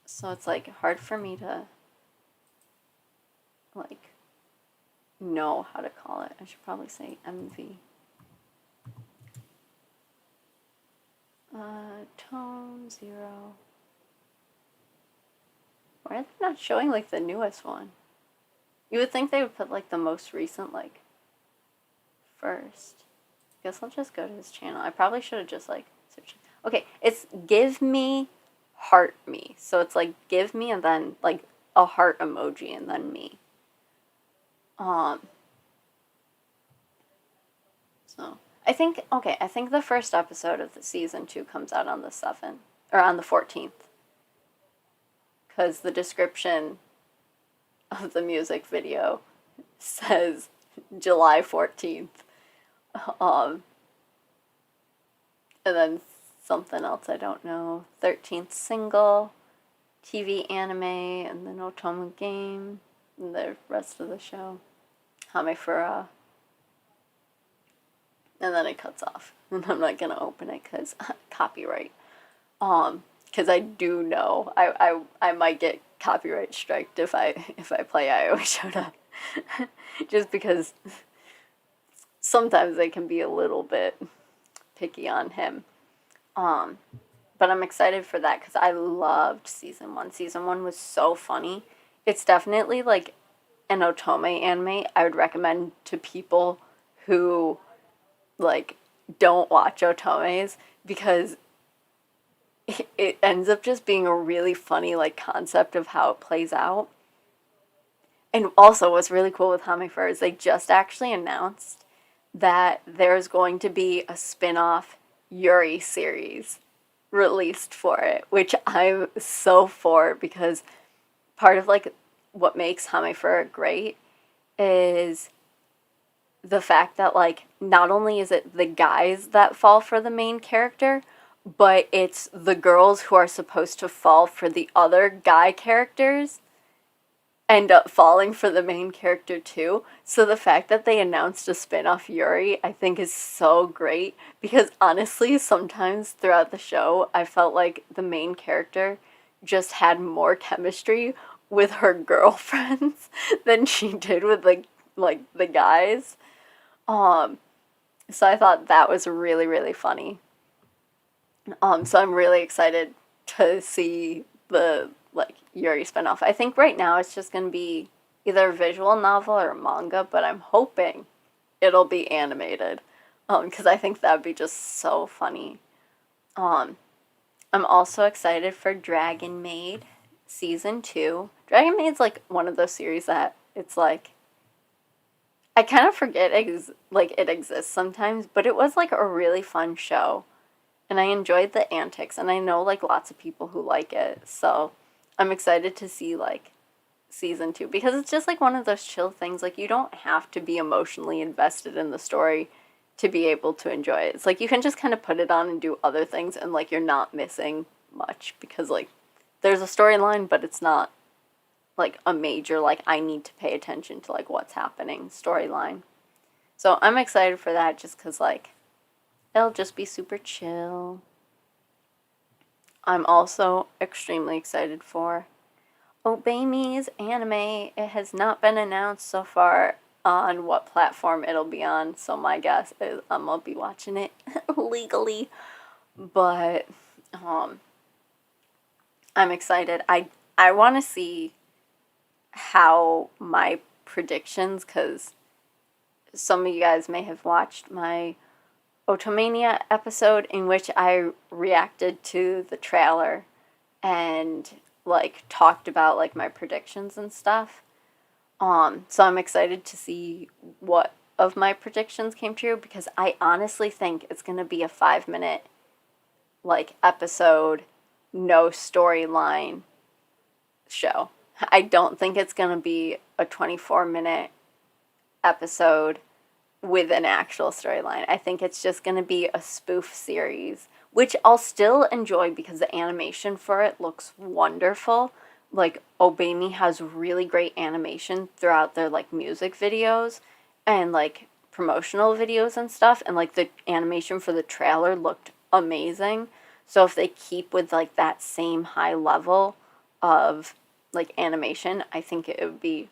So it's like hard for me to like know how to call it. I should probably say MV. Tone 0. Why are they not showing like the newest one? You would think they would put like the most recent like first. Guess I'll just go to his channel. I probably should have just like searched. Okay, it's Give Me, Heart Me. So it's like give me and then like a heart emoji and then me. So I think the first episode of the season 2 comes out on the 7th or on the 14th. Because the description of the music video says July 14th. And then something else I don't know. 13th single, TV anime, and then Otome game, and the rest of the show. Hamefura. And then it cuts off. And I'm not gonna open it because copyright. Because I do know I might get copyright striked if I play Aoi Shota. Just because sometimes they can be a little bit picky on him. But I'm excited for that because I loved season 1. Season 1 was so funny. It's definitely like an Otome anime I would recommend to people who like don't watch Otomes because it ends up just being a really funny like concept of how it plays out. And also what's really cool with Hamefura is they just actually announced that there's going to be a spin-off Yuri series released for it, which I'm so for because part of like what makes Hamefura great is the fact that like not only is it the guys that fall for the main character, but it's the girls who are supposed to fall for the other guy characters end up falling for the main character too. So the fact that they announced a spin-off Yuri, I think is so great because honestly, sometimes throughout the show, I felt like the main character just had more chemistry with her girlfriends than she did with like the guys. So I thought that was really, really funny. So I'm really excited to see the like Yuri spinoff. I think right now it's just gonna be either a visual novel or a manga, but I'm hoping it'll be animated, because I think that'd be just so funny. Um, I'm also excited for Dragon Maid season 2. Dragon Maid's like one of those series that it's like I kind of forget like it exists sometimes, but it was like a really fun show, and I enjoyed the antics, and I know like lots of people who like it, so I'm excited to see like season 2 because it's just like one of those chill things. Like you don't have to be emotionally invested in the story to be able to enjoy it. It's like you can just kind of put it on and do other things, and like you're not missing much because like there's a storyline, but it's not like a major like I need to pay attention to like what's happening storyline. So I'm excited for that just because like it'll just be super chill. I'm also extremely excited for Obey Me's anime. It has not been announced so far on what platform it'll be on, so my guess is I'm gonna be watching it legally. But I'm excited. I want to see how my predictions, because some of you guys may have watched my Otomania episode in which I reacted to the trailer and like talked about like my predictions and stuff. So I'm excited to see what of my predictions came true because I honestly think it's gonna be a 5-minute like episode, no storyline show. I don't think it's gonna be a 24-minute episode with an actual storyline. I think it's just going to be a spoof series, which I'll still enjoy because the animation for it looks wonderful. Like Obey Me has really great animation throughout their like music videos and like promotional videos and stuff, and like the animation for the trailer looked amazing. So if they keep with like that same high level of like animation, I think it would be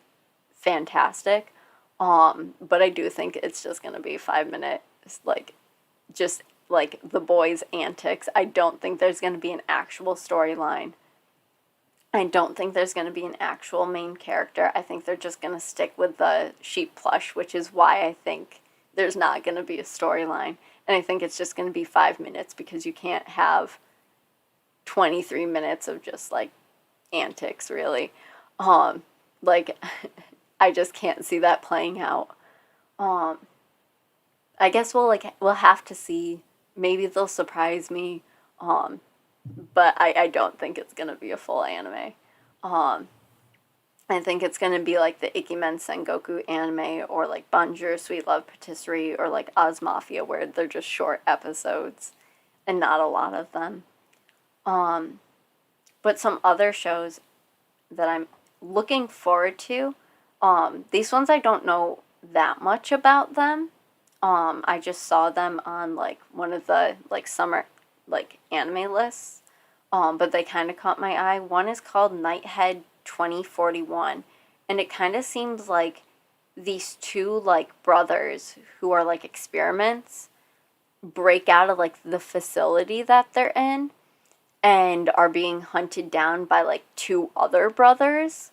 fantastic. But I do think it's just gonna be 5 minutes, like, just like the boys' antics. I don't think there's gonna be an actual storyline. I don't think there's gonna be an actual main character. I think they're just gonna stick with the sheep plush, which is why I think there's not gonna be a storyline. And I think it's just gonna be 5 minutes because you can't have 23 minutes of just like antics, really. Like I just can't see that playing out. I guess we'll have to see. Maybe they'll surprise me. But I don't think it's gonna be a full anime. I think it's gonna be like the Ikemen Sengoku anime or like Bonjour Sweet Love Patisserie or like Oz Mafia where they're just short episodes and not a lot of them. But some other shows that I'm looking forward to. These ones I don't know that much about them. I just saw them on like one of the like summer like anime lists. But they kind of caught my eye. One is called Nighthead 2041, and it kind of seems like these two like brothers who are like experiments break out of like the facility that they're in and are being hunted down by like two other brothers.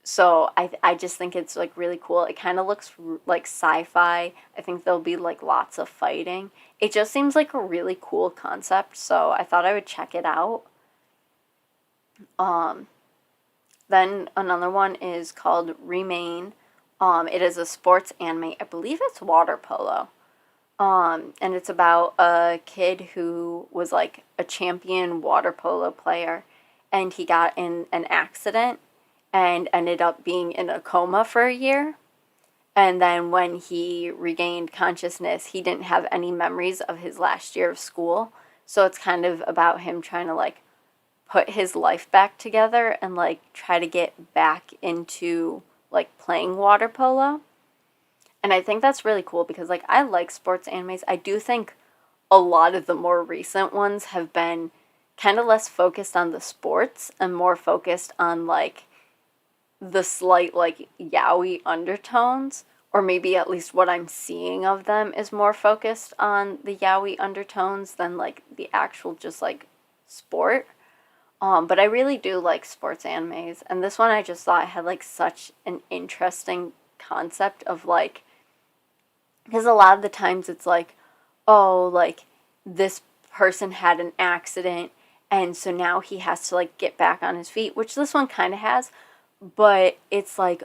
So I just think it's like really cool. It kind of looks like sci-fi. I think there'll be like lots of fighting. It just seems like a really cool concept, so I thought I would check it out. Then another one is called Remain. It is a sports anime. I believe it's water polo. And it's about a kid who was like a champion water polo player, and he got in an accident and ended up being in a coma for a year. And then when he regained consciousness, he didn't have any memories of his last year of school. So it's kind of about him trying to like put his life back together and like try to get back into like playing water polo. And I think that's really cool because like I like sports animes. I do think a lot of the more recent ones have been kind of less focused on the sports and more focused on like the slight like yaoi undertones, or maybe at least what I'm seeing of them is more focused on the yaoi undertones than like the actual just like sport. But I really do like sports animes, and this one I just thought had like such an interesting concept of like, because a lot of the times it's like, oh, like this person had an accident and so now he has to like get back on his feet, which this one kind of has, but it's like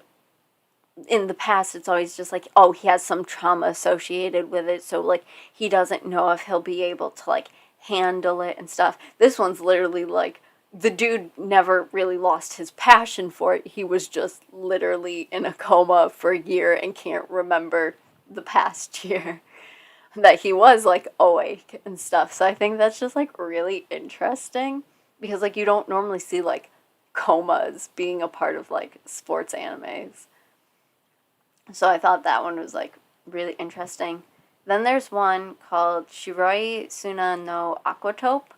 in the past it's always just like, oh, he has some trauma associated with it, so like he doesn't know if he'll be able to like handle it and stuff. This one's literally like the dude never really lost his passion for it. He was just literally in a coma for a year and can't remember the past year that he was like awake and stuff. So I think that's just like really interesting because like you don't normally see like comas being a part of like sports animes. So I thought that one was like really interesting. Then there's one called Shiroi Suna no Aquatope,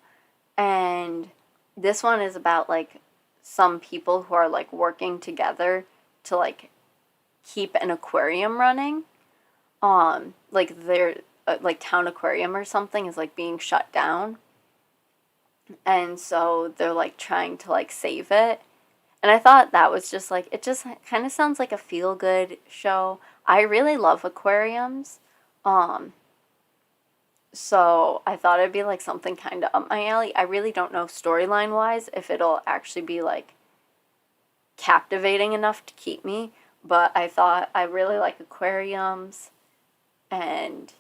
and this one is about like some people who are like working together to like keep an aquarium running. Like their like town aquarium or something is like being shut down, and so they're like trying to like save it. And I thought that was just like, it just kind of sounds like a feel good show. I really love aquariums. Um, so I thought it'd be like something kind of up my alley. I really don't know storyline wise if it'll actually be like captivating enough to keep me, but I thought I really like aquariums, and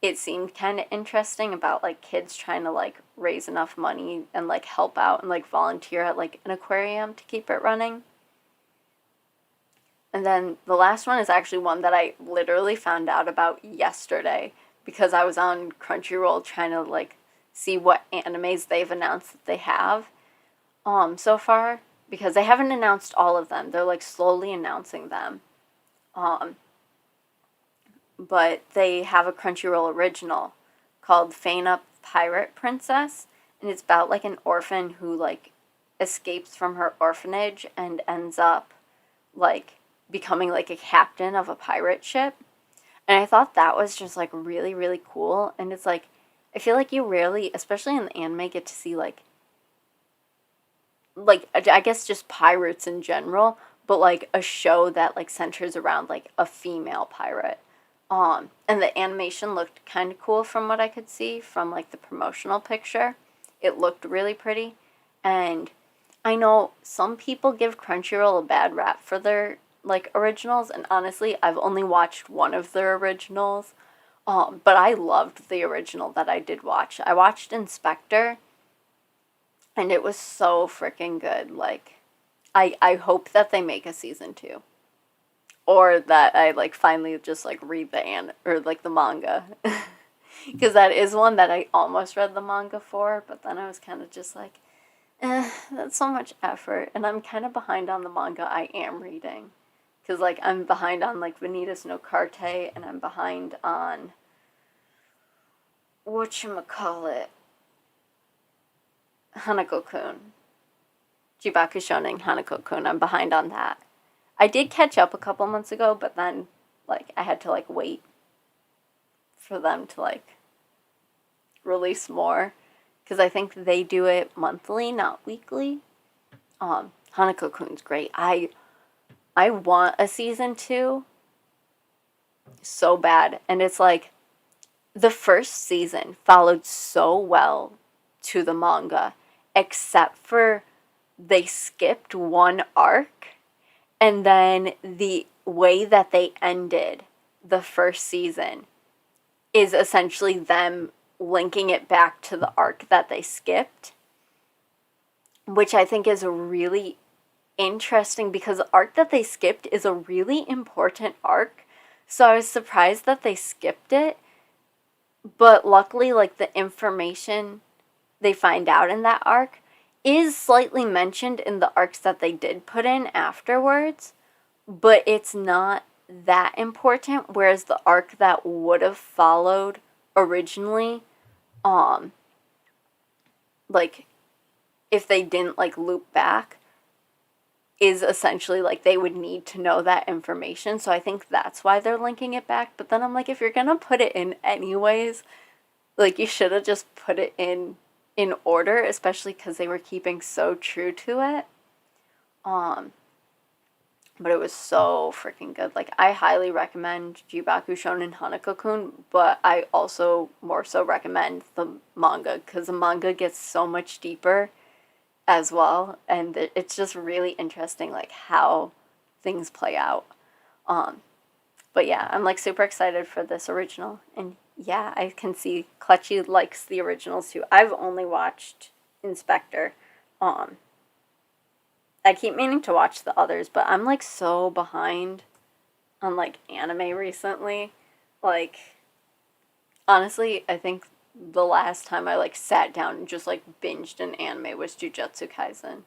it seemed kind of interesting about like kids trying to like raise enough money and like help out and like volunteer at like an aquarium to keep it running. And then the last one is actually one that I literally found out about yesterday because I was on Crunchyroll trying to like see what animes they've announced that they have so far, because they haven't announced all of them. They're like slowly announcing them. But they have a Crunchyroll original called Faina Pirate Princess, and it's about like an orphan who like escapes from her orphanage and ends up like becoming like a captain of a pirate ship. And I thought that was just like really, really cool. And it's like, I feel like you rarely, especially in the anime, get to see like I guess just pirates in general, but like a show that like centers around like a female pirate. And the animation looked kind of cool from what I could see from like the promotional picture. It looked really pretty. And I know some people give Crunchyroll a bad rap for their like originals, and honestly, I've only watched one of their originals. But I loved the original that I did watch. I watched Inspector, and it was so freaking good. Like, I hope that they make a season 2. Or that I like finally just like read the manga. Because that is one that I almost read the manga for, but then I was kind of just like, that's so much effort. And I'm kind of behind on the manga I am reading. Because like I'm behind on like Vanitas no Carte, and I'm behind on whatchamacallit, Hanako-kun. Jibaku Shonen Hanako-kun. I'm behind on that. I did catch up a couple months ago, but then like I had to like wait for them to like release more, because I think they do it monthly, not weekly. Hanako-kun's great. I want a season 2 so bad, and it's like the first season followed so well to the manga, except for they skipped one arc, and then the way that they ended the first season is essentially them linking it back to the arc that they skipped, which I think is really interesting because the arc that they skipped is a really important arc. So I was surprised that they skipped it, but luckily like the information they find out in that arc is slightly mentioned in the arcs that they did put in afterwards, but it's not that important, whereas the arc that would have followed originally, like if they didn't like loop back, is essentially like they would need to know that information. So I think that's why they're linking it back. But then I'm like, if you're gonna put it in anyways, like you should have just put it in in order, especially because they were keeping so true to it. But it was so freaking good. Like, I highly recommend Jibaku Shonen Hanako-kun, but I also more so recommend the manga, because the manga gets so much deeper as well, and it's just really interesting, like, how things play out. But yeah, I'm, like, super excited for this original, and yeah, I can see Clutchy likes the originals too. I've only watched Inspector. I keep meaning to watch the others, but I'm, like, so behind on, like, anime recently. Like, honestly, I think the last time I, like, sat down and just, like, binged an anime was Jujutsu Kaisen.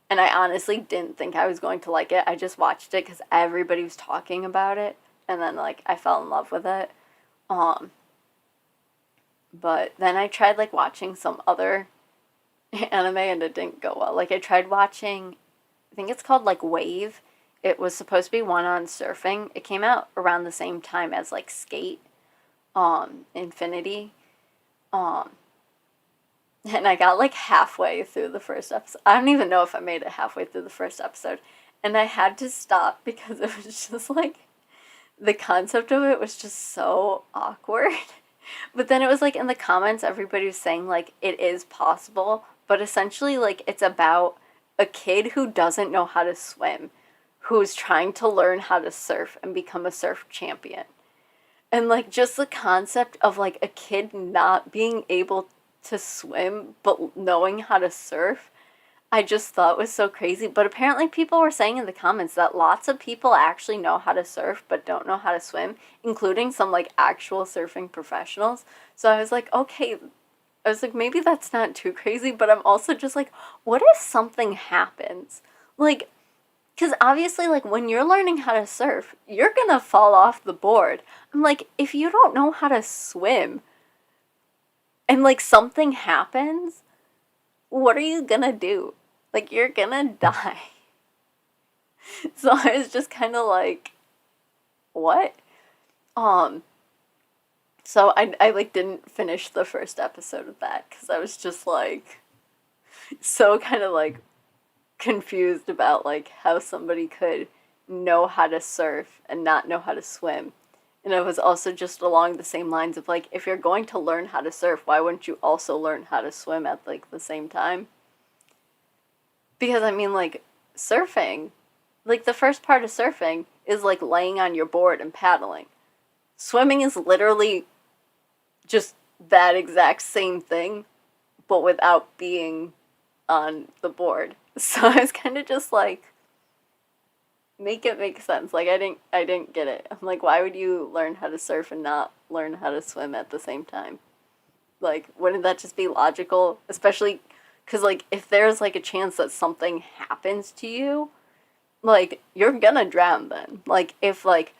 And I honestly didn't think I was going to like it. I just watched it because everybody was talking about it. And then, like, I fell in love with it. But then I tried, like, watching some other anime and it didn't go well. Like, I tried watching, I think it's called, like, Wave. It was supposed to be one on surfing. It came out around the same time as, like, Skate, Infinity. And I got, like, halfway through the first episode. I don't even know if I made it halfway through the first episode. And I had to stop because it was just, like, the concept of it was just so awkward. But then it was, like, in the comments, everybody was saying, like, it is possible. But essentially, like, it's about a kid who doesn't know how to swim, who's trying to learn how to surf and become a surf champion. And, like, just the concept of, like, a kid not being able to swim but knowing how to surf, I just thought was so crazy. But apparently people were saying in the comments that lots of people actually know how to surf but don't know how to swim, including some, like, actual surfing professionals. So I was like, okay, I was like, maybe that's not too crazy, but I'm also just like, what if something happens? Like, because obviously, like, when you're learning how to surf, you're gonna fall off the board. I'm like, if you don't know how to swim and, like, something happens, what are you gonna do? Like, you're gonna die. So I was just kind of like, what? So I like, didn't finish the first episode of that, because I was just, like, so kind of, like, confused about, like, how somebody could know how to surf and not know how to swim. And it was also just along the same lines of, like, if you're going to learn how to surf, why wouldn't you also learn how to swim at, like, the same time? Because, I mean, like, surfing, like, the first part of surfing is, like, laying on your board and paddling. Swimming is literally just that exact same thing, but without being on the board. So I was kind of just like, make it make sense. Like, I didn't get it. I'm like, why would you learn how to surf and not learn how to swim at the same time? Like, wouldn't that just be logical? Especially because, like, if there's, like, a chance that something happens to you, like, you're gonna drown then. Like, if, like,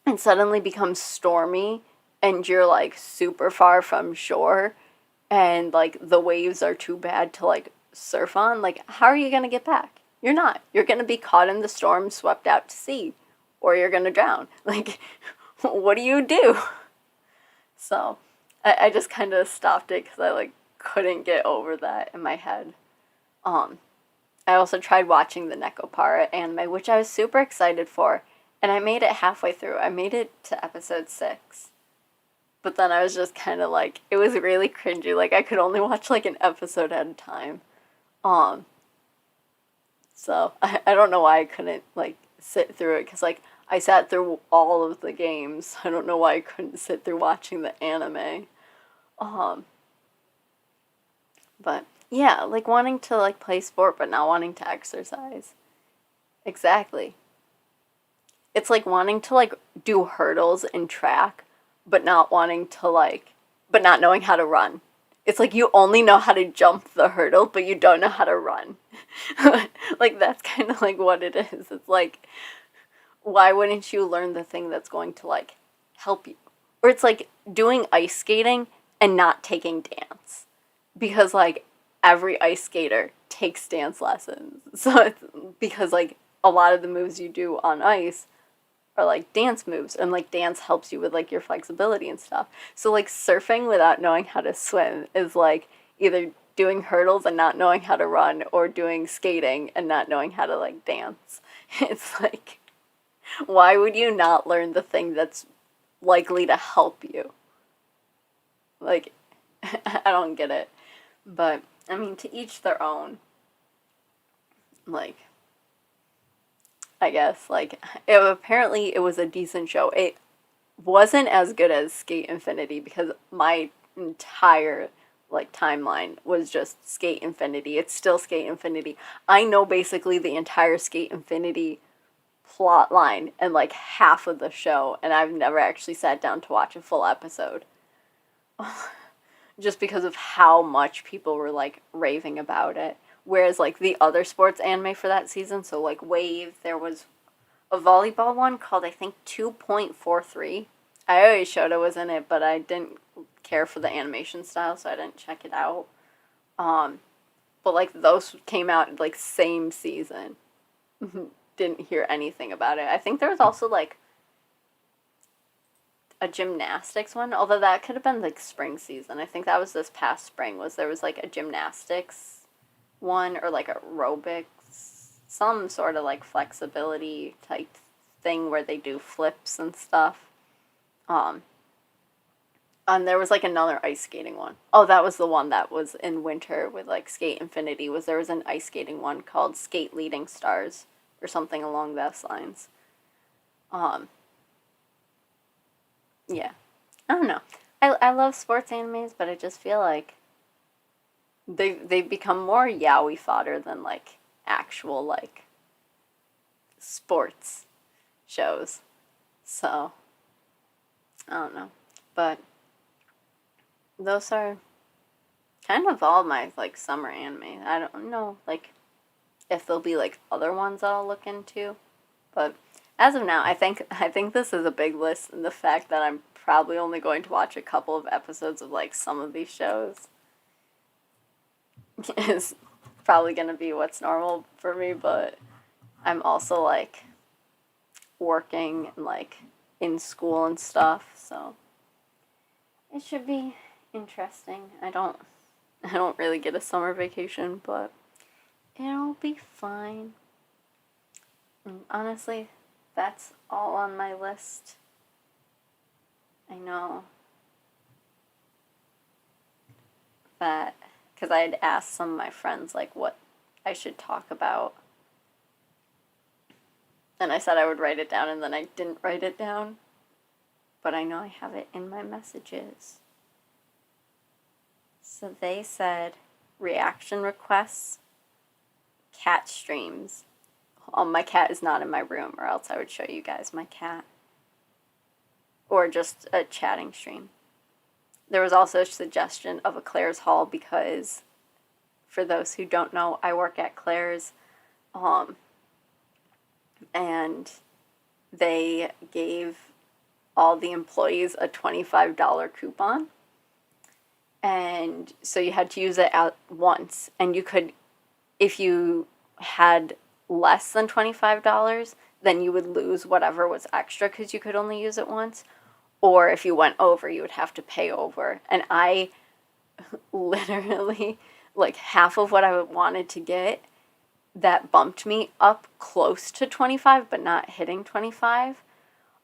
it suddenly becomes stormy and you're, like, super far from shore and, like, the waves are too bad to, like, surf on, like, how are you gonna get back? You're not. You're gonna be caught in the storm, swept out to sea, or you're gonna drown. Like, what do you do? So, I just kind of stopped it because I, like, couldn't get over that in my head. I also tried watching the Nekopara anime, which I was super excited for, and I made it halfway through. I made it to episode 6. But then I was just kind of like, it was really cringy. Like, I could only watch, like, an episode at a time. So I don't know why I couldn't, like, sit through it, because, like, I sat through all of the games. I don't know why I couldn't sit through watching the anime. But yeah, like, wanting to, like, play sport but not wanting to exercise. Exactly. It's like wanting to, like, do hurdles in track but not wanting to, like, but not knowing how to run. It's like you only know how to jump the hurdle, but you don't know how to run. Like, that's kind of, like, what it is. It's like, why wouldn't you learn the thing that's going to, like, help you? Or it's like doing ice skating and not taking dance. Because, like, every ice skater takes dance lessons. So it's because, like, a lot of the moves you do on ice are like dance moves, and like dance helps you with like your flexibility and stuff. So like surfing without knowing how to swim is like either doing hurdles and not knowing how to run, or doing skating and not knowing how to like dance. It's like, why would you not learn the thing that's likely to help you? Like, I don't get it. But, I mean, to each their own. Like, I guess, like, apparently it was a decent show. It wasn't as good as Skate Infinity, because my entire, like, timeline was just Skate Infinity. It's still Skate Infinity. I know basically the entire Skate Infinity plot line and like half of the show, and I've never actually sat down to watch a full episode. Just because of how much people were like raving about it. Whereas like the other sports anime for that season, so like Wave, there was a volleyball one called I think 2.43. I always showed it was in it, but I didn't care for the animation style, so I didn't check it out. But like those came out like same season. Didn't hear anything about it. I think there was also like a gymnastics one, although that could have been like spring season. I think that was this past spring. There was like a gymnastics one, or like aerobics, some sort of like flexibility type thing where they do flips and stuff. And there was like another ice skating one. Oh, that was the one that was in winter with like Skate Infinity. There was an ice skating one called Skate Leading Stars, or something along those lines. Yeah. I don't know. I love sports animes, but I just feel like they've become more yaoi fodder than like actual like sports shows. So I don't know. But those are kind of all my like summer anime. I don't know like if there'll be like other ones I'll look into, but as of now, I think this is a big list, and the fact that I'm probably only going to watch a couple of episodes of like some of these shows is probably going to be what's normal for me. But I'm also like working and like in school and stuff, so it should be interesting. I don't really get a summer vacation, but it'll be fine. And honestly, that's all on my list. I know that, because I had asked some of my friends like what I should talk about, and I said I would write it down, and then I didn't write it down, but I know I have it in my messages. So they said reaction requests, cat streams. My cat is not in my room, or else I would show you guys my cat. Or just a chatting stream. There was also a suggestion of a Claire's Hall, because for those who don't know, I work at Claire's, and they gave all the employees a $25 coupon. And so you had to use it at once, and you could, if you had less than $25, then you would lose whatever was extra because you could only use it once. Or if you went over, you would have to pay over. And I literally, like half of what I wanted to get, that bumped me up close to 25, but not hitting 25,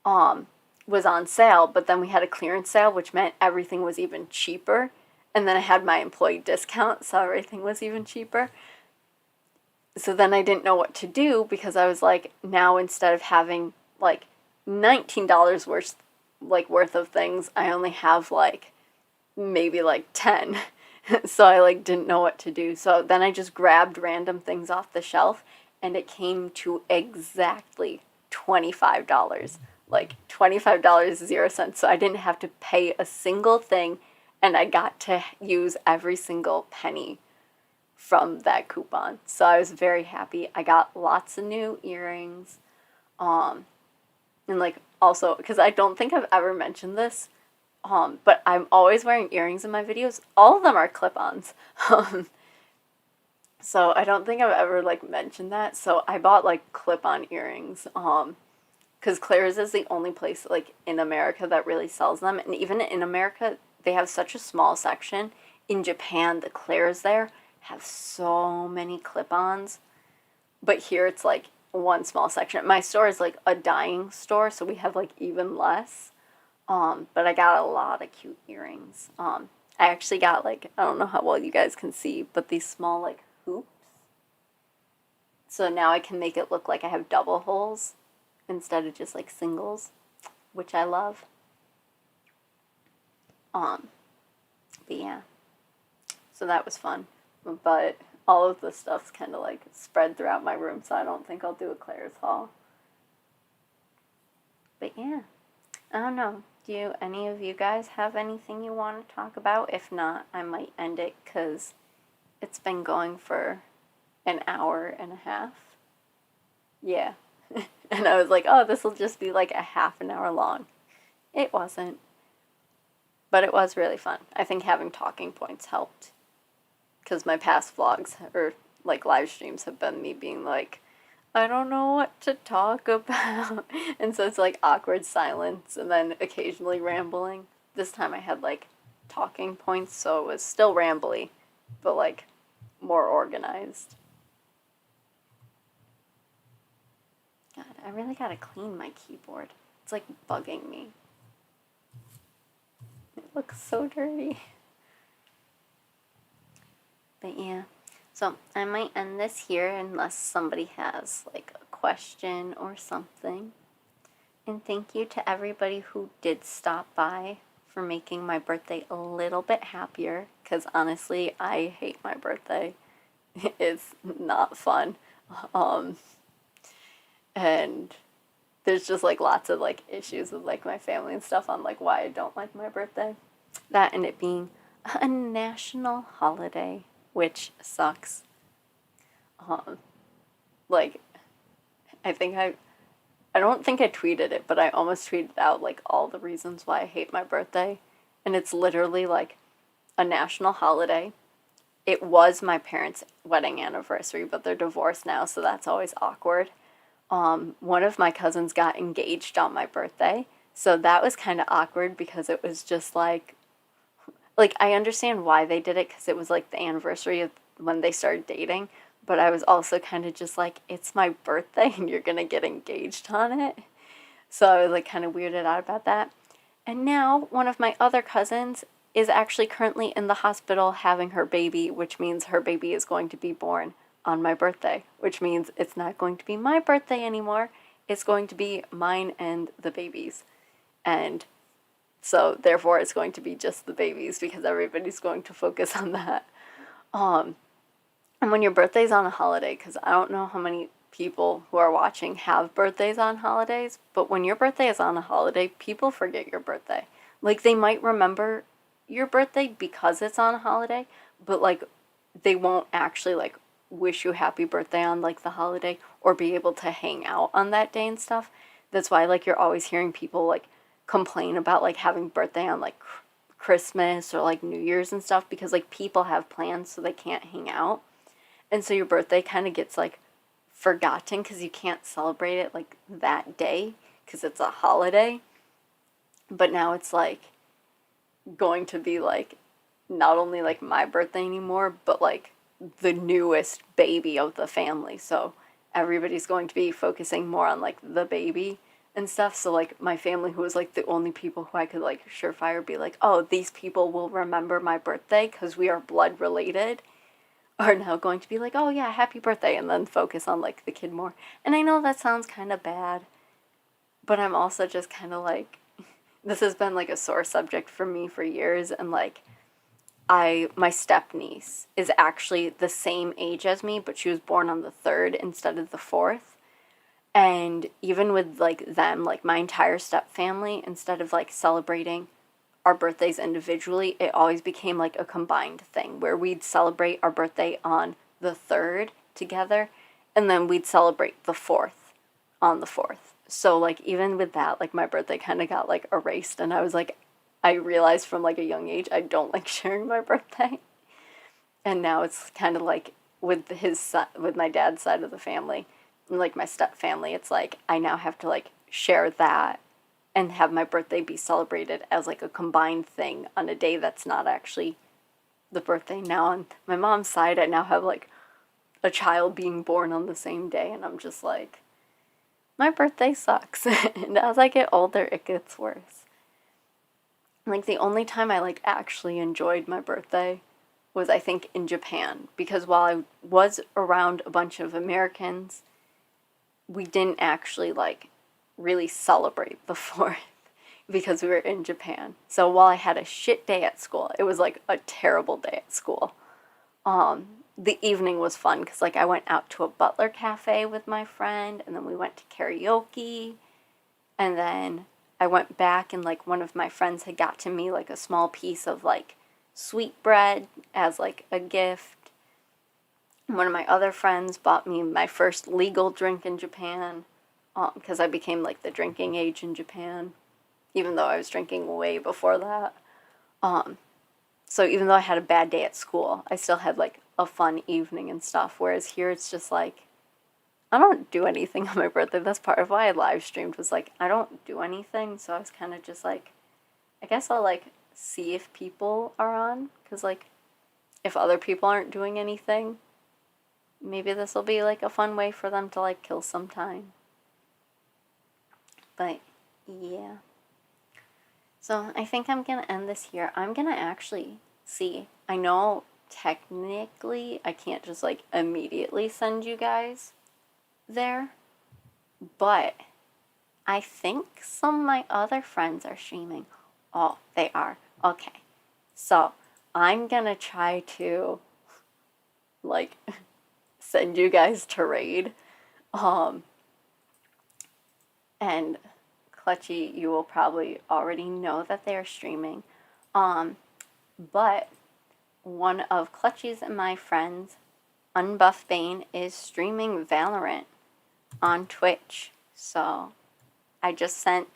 was on sale. But then we had a clearance sale, which meant everything was even cheaper. And then I had my employee discount, so everything was even cheaper. So then I didn't know what to do, because I was like, now instead of having like $19 worth of things, I only have like maybe like 10. So I like didn't know what to do. So then I just grabbed random things off the shelf, and it came to exactly $25. Like $25.00. So I didn't have to pay a single thing, and I got to use every single penny from that coupon. So I was very happy. I got lots of new earrings. And like also, because I don't think I've ever mentioned this, but I'm always wearing earrings in my videos. All of them are clip-ons. So I don't think I've ever like mentioned that. So I bought like clip-on earrings. because Claire's is the only place like in America that really sells them, and even in America they have such a small section. In Japan, the Claire's there have so many clip-ons, but here it's like one small section. My store is like a dyeing store, so we have like even less. But I got a lot of cute earrings. I actually got like, I don't know how well you guys can see, but these small like hoops. So now I can make it look like I have double holes instead of just like singles, which I love. But yeah, so that was fun. But all of the stuff's kind of like spread throughout my room, so I don't think I'll do a Claire's haul. But yeah, I don't know. Do any of you guys have anything you want to talk about? If not, I might end it because it's been going for an hour and a half. Yeah. And I was like, oh, this will just be like a half an hour long. It wasn't. But it was really fun. I think having talking points helped. Because my past vlogs or like live streams have been me being like, I don't know what to talk about. And so it's like awkward silence and then occasionally rambling. This time I had like talking points, so it was still rambly, but like more organized. God, I really gotta clean my keyboard. It's like bugging me. It looks so dirty. But yeah. So I might end this here unless somebody has like a question or something. And thank you to everybody who did stop by for making my birthday a little bit happier. Because honestly, I hate my birthday. It's not fun. And there's just like lots of like issues with like my family and stuff on like why I don't like my birthday. That and it being a national holiday, which sucks. Like, I don't think I tweeted it, but I almost tweeted out like all the reasons why I hate my birthday. And it's literally like a national holiday. It was my parents' wedding anniversary, but they're divorced now, so that's always awkward. One of my cousins got engaged on my birthday, so that was kind of awkward because it was just like I understand why they did it because it was like the anniversary of when they started dating, but I was also kind of just like, it's my birthday and you're gonna get engaged on it. So I was like kind of weirded out about that. And now one of my other cousins is actually currently in the hospital having her baby, which means her baby is going to be born on my birthday, which means it's not going to be my birthday anymore. It's going to be mine and the baby's. And so therefore it's going to be just the babies because everybody's going to focus on that. And when your birthday's on a holiday, because I don't know how many people who are watching have birthdays on holidays, but when your birthday is on a holiday, people forget your birthday. Like, they might remember your birthday because it's on a holiday, but, like, they won't actually, like, wish you happy birthday on, like, the holiday or be able to hang out on that day and stuff. That's why, like, you're always hearing people, like, complain about, like, having birthday on, like, Christmas or, like, New Year's and stuff because, like, people have plans so they can't hang out. And so your birthday kind of gets, like, forgotten because you can't celebrate it, like, that day because it's a holiday. But now it's, like, going to be, like, not only, like, my birthday anymore, but, like, the newest baby of the family. So everybody's going to be focusing more on, like, the baby and stuff. So, like, my family, who was, like, the only people who I could, like, surefire be like, oh, these people will remember my birthday because we are blood related, are now going to be like, oh yeah, happy birthday, and then focus on, like, the kid more. And I know that sounds kind of bad, but I'm also just kind of like, this has been, like, a sore subject for me for years, and, like, my step-niece is actually the same age as me, but she was born on the 3rd instead of the 4th. And even with, like, them, like, my entire step family, instead of, like, celebrating our birthdays individually, it always became, like, a combined thing where we'd celebrate our birthday on the 3rd together, and then we'd celebrate the 4th on the 4th. So, like, even with that, like, my birthday kind of got, like, erased, and I was like, I realized from, like, a young age I don't like sharing my birthday. And now it's kind of like with my dad's side of the family, like my step family, it's like I now have to, like, share that and have my birthday be celebrated as like a combined thing on a day that's not actually the birthday. Now on my mom's side, I now have like a child being born on the same day, and I'm just like, my birthday sucks. And as I get older, it gets worse. Like the only time I like actually enjoyed my birthday was I think in Japan, because while I was around a bunch of Americans, we didn't actually like really celebrate the 4th because we were in Japan. So while I had a shit day at school, it was like a terrible day at school. The evening was fun because like I went out to a Butler cafe with my friend, and then we went to karaoke, and then I went back and like one of my friends had got to me like a small piece of like sweetbread as like a gift. One of my other friends bought me my first legal drink in Japan, because I became like the drinking age in Japan, even though I was drinking way before that. So even though I had a bad day at school, I still had like a fun evening and stuff. Whereas here it's just like, I don't do anything on my birthday. That's part of why I live streamed, was like, I don't do anything. So I was kind of just like, I guess I'll like see if people are on. Because like, if other people aren't doing anything, maybe this will be like a fun way for them to like kill some time. But yeah. So I think I'm going to end this here. I'm going to actually see. I know technically I can't just like immediately send you guys there, but I think some of my other friends are streaming. Oh, they are. Okay. So I'm going to try to like send you guys to raid. And Clutchy, you will probably already know that they are streaming. But one of Clutchy's and my friends, Unbuff Bane, is streaming Valorant on Twitch. So I just sent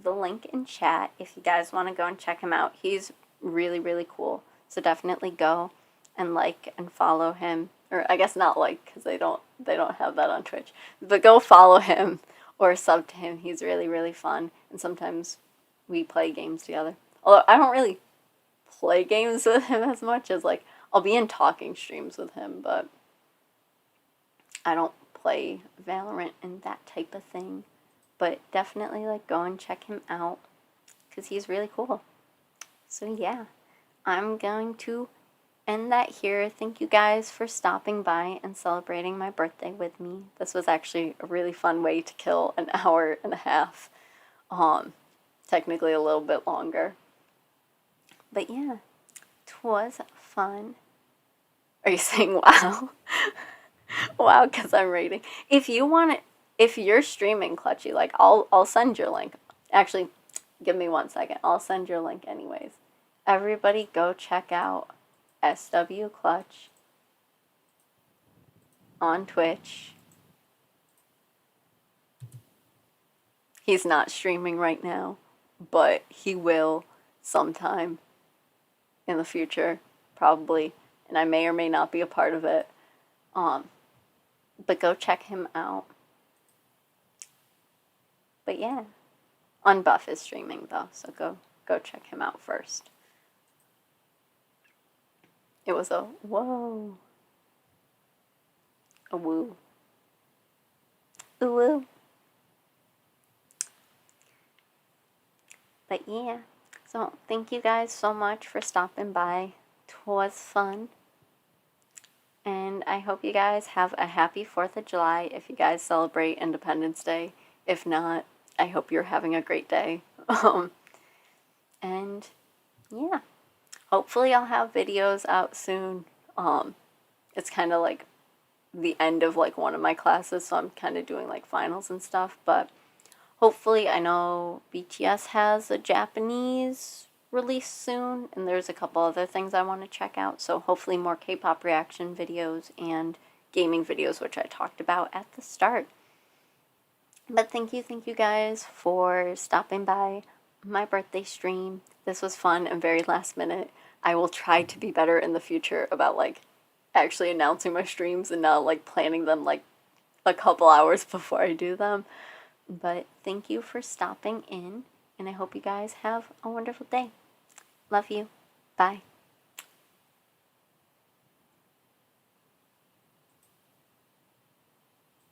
the link in chat if you guys want to go and check him out. He's really, really cool. So definitely go and like and follow him. Or I guess not like, because they don't have that on Twitch. But go follow him or sub to him. He's really, really fun. And sometimes we play games together. Although I don't really play games with him as much as like, I'll be in talking streams with him, but I don't play Valorant and that type of thing. But definitely like go and check him out because he's really cool. So yeah, I'm going to end that here. Thank you guys for stopping by and celebrating my birthday with me. This was actually a really fun way to kill an hour and a half. Technically a little bit longer. But yeah, 'twas fun. Are you saying wow? Wow, because I'm rating. If you want it, if you're streaming Clutchy, like I'll send your link. Actually, give me 1 second. I'll send your link anyways. Everybody go check out SW Clutch on Twitch. He's not streaming right now, but he will sometime in the future, probably, and I may or may not be a part of it. But go check him out. But yeah, Unbuff is streaming though, so go check him out first. It was a whoa, a woo, a woo. But yeah, so thank you guys so much for stopping by. 'Twas fun. And I hope you guys have a happy 4th of July if you guys celebrate Independence Day. If not, I hope you're having a great day. And yeah, hopefully I'll have videos out soon. It's kind of like the end of like one of my classes, so I'm kind of doing like finals and stuff, but hopefully, I know BTS has a Japanese release soon, and there's a couple other things I want to check out, so hopefully more K-pop reaction videos and gaming videos, which I talked about at the start. But thank you guys for stopping by my birthday stream. This was fun and very last minute. I will try to be better in the future about like actually announcing my streams and not like planning them like a couple hours before I do them. But thank you for stopping in, and I hope you guys have a wonderful day. Love you. Bye.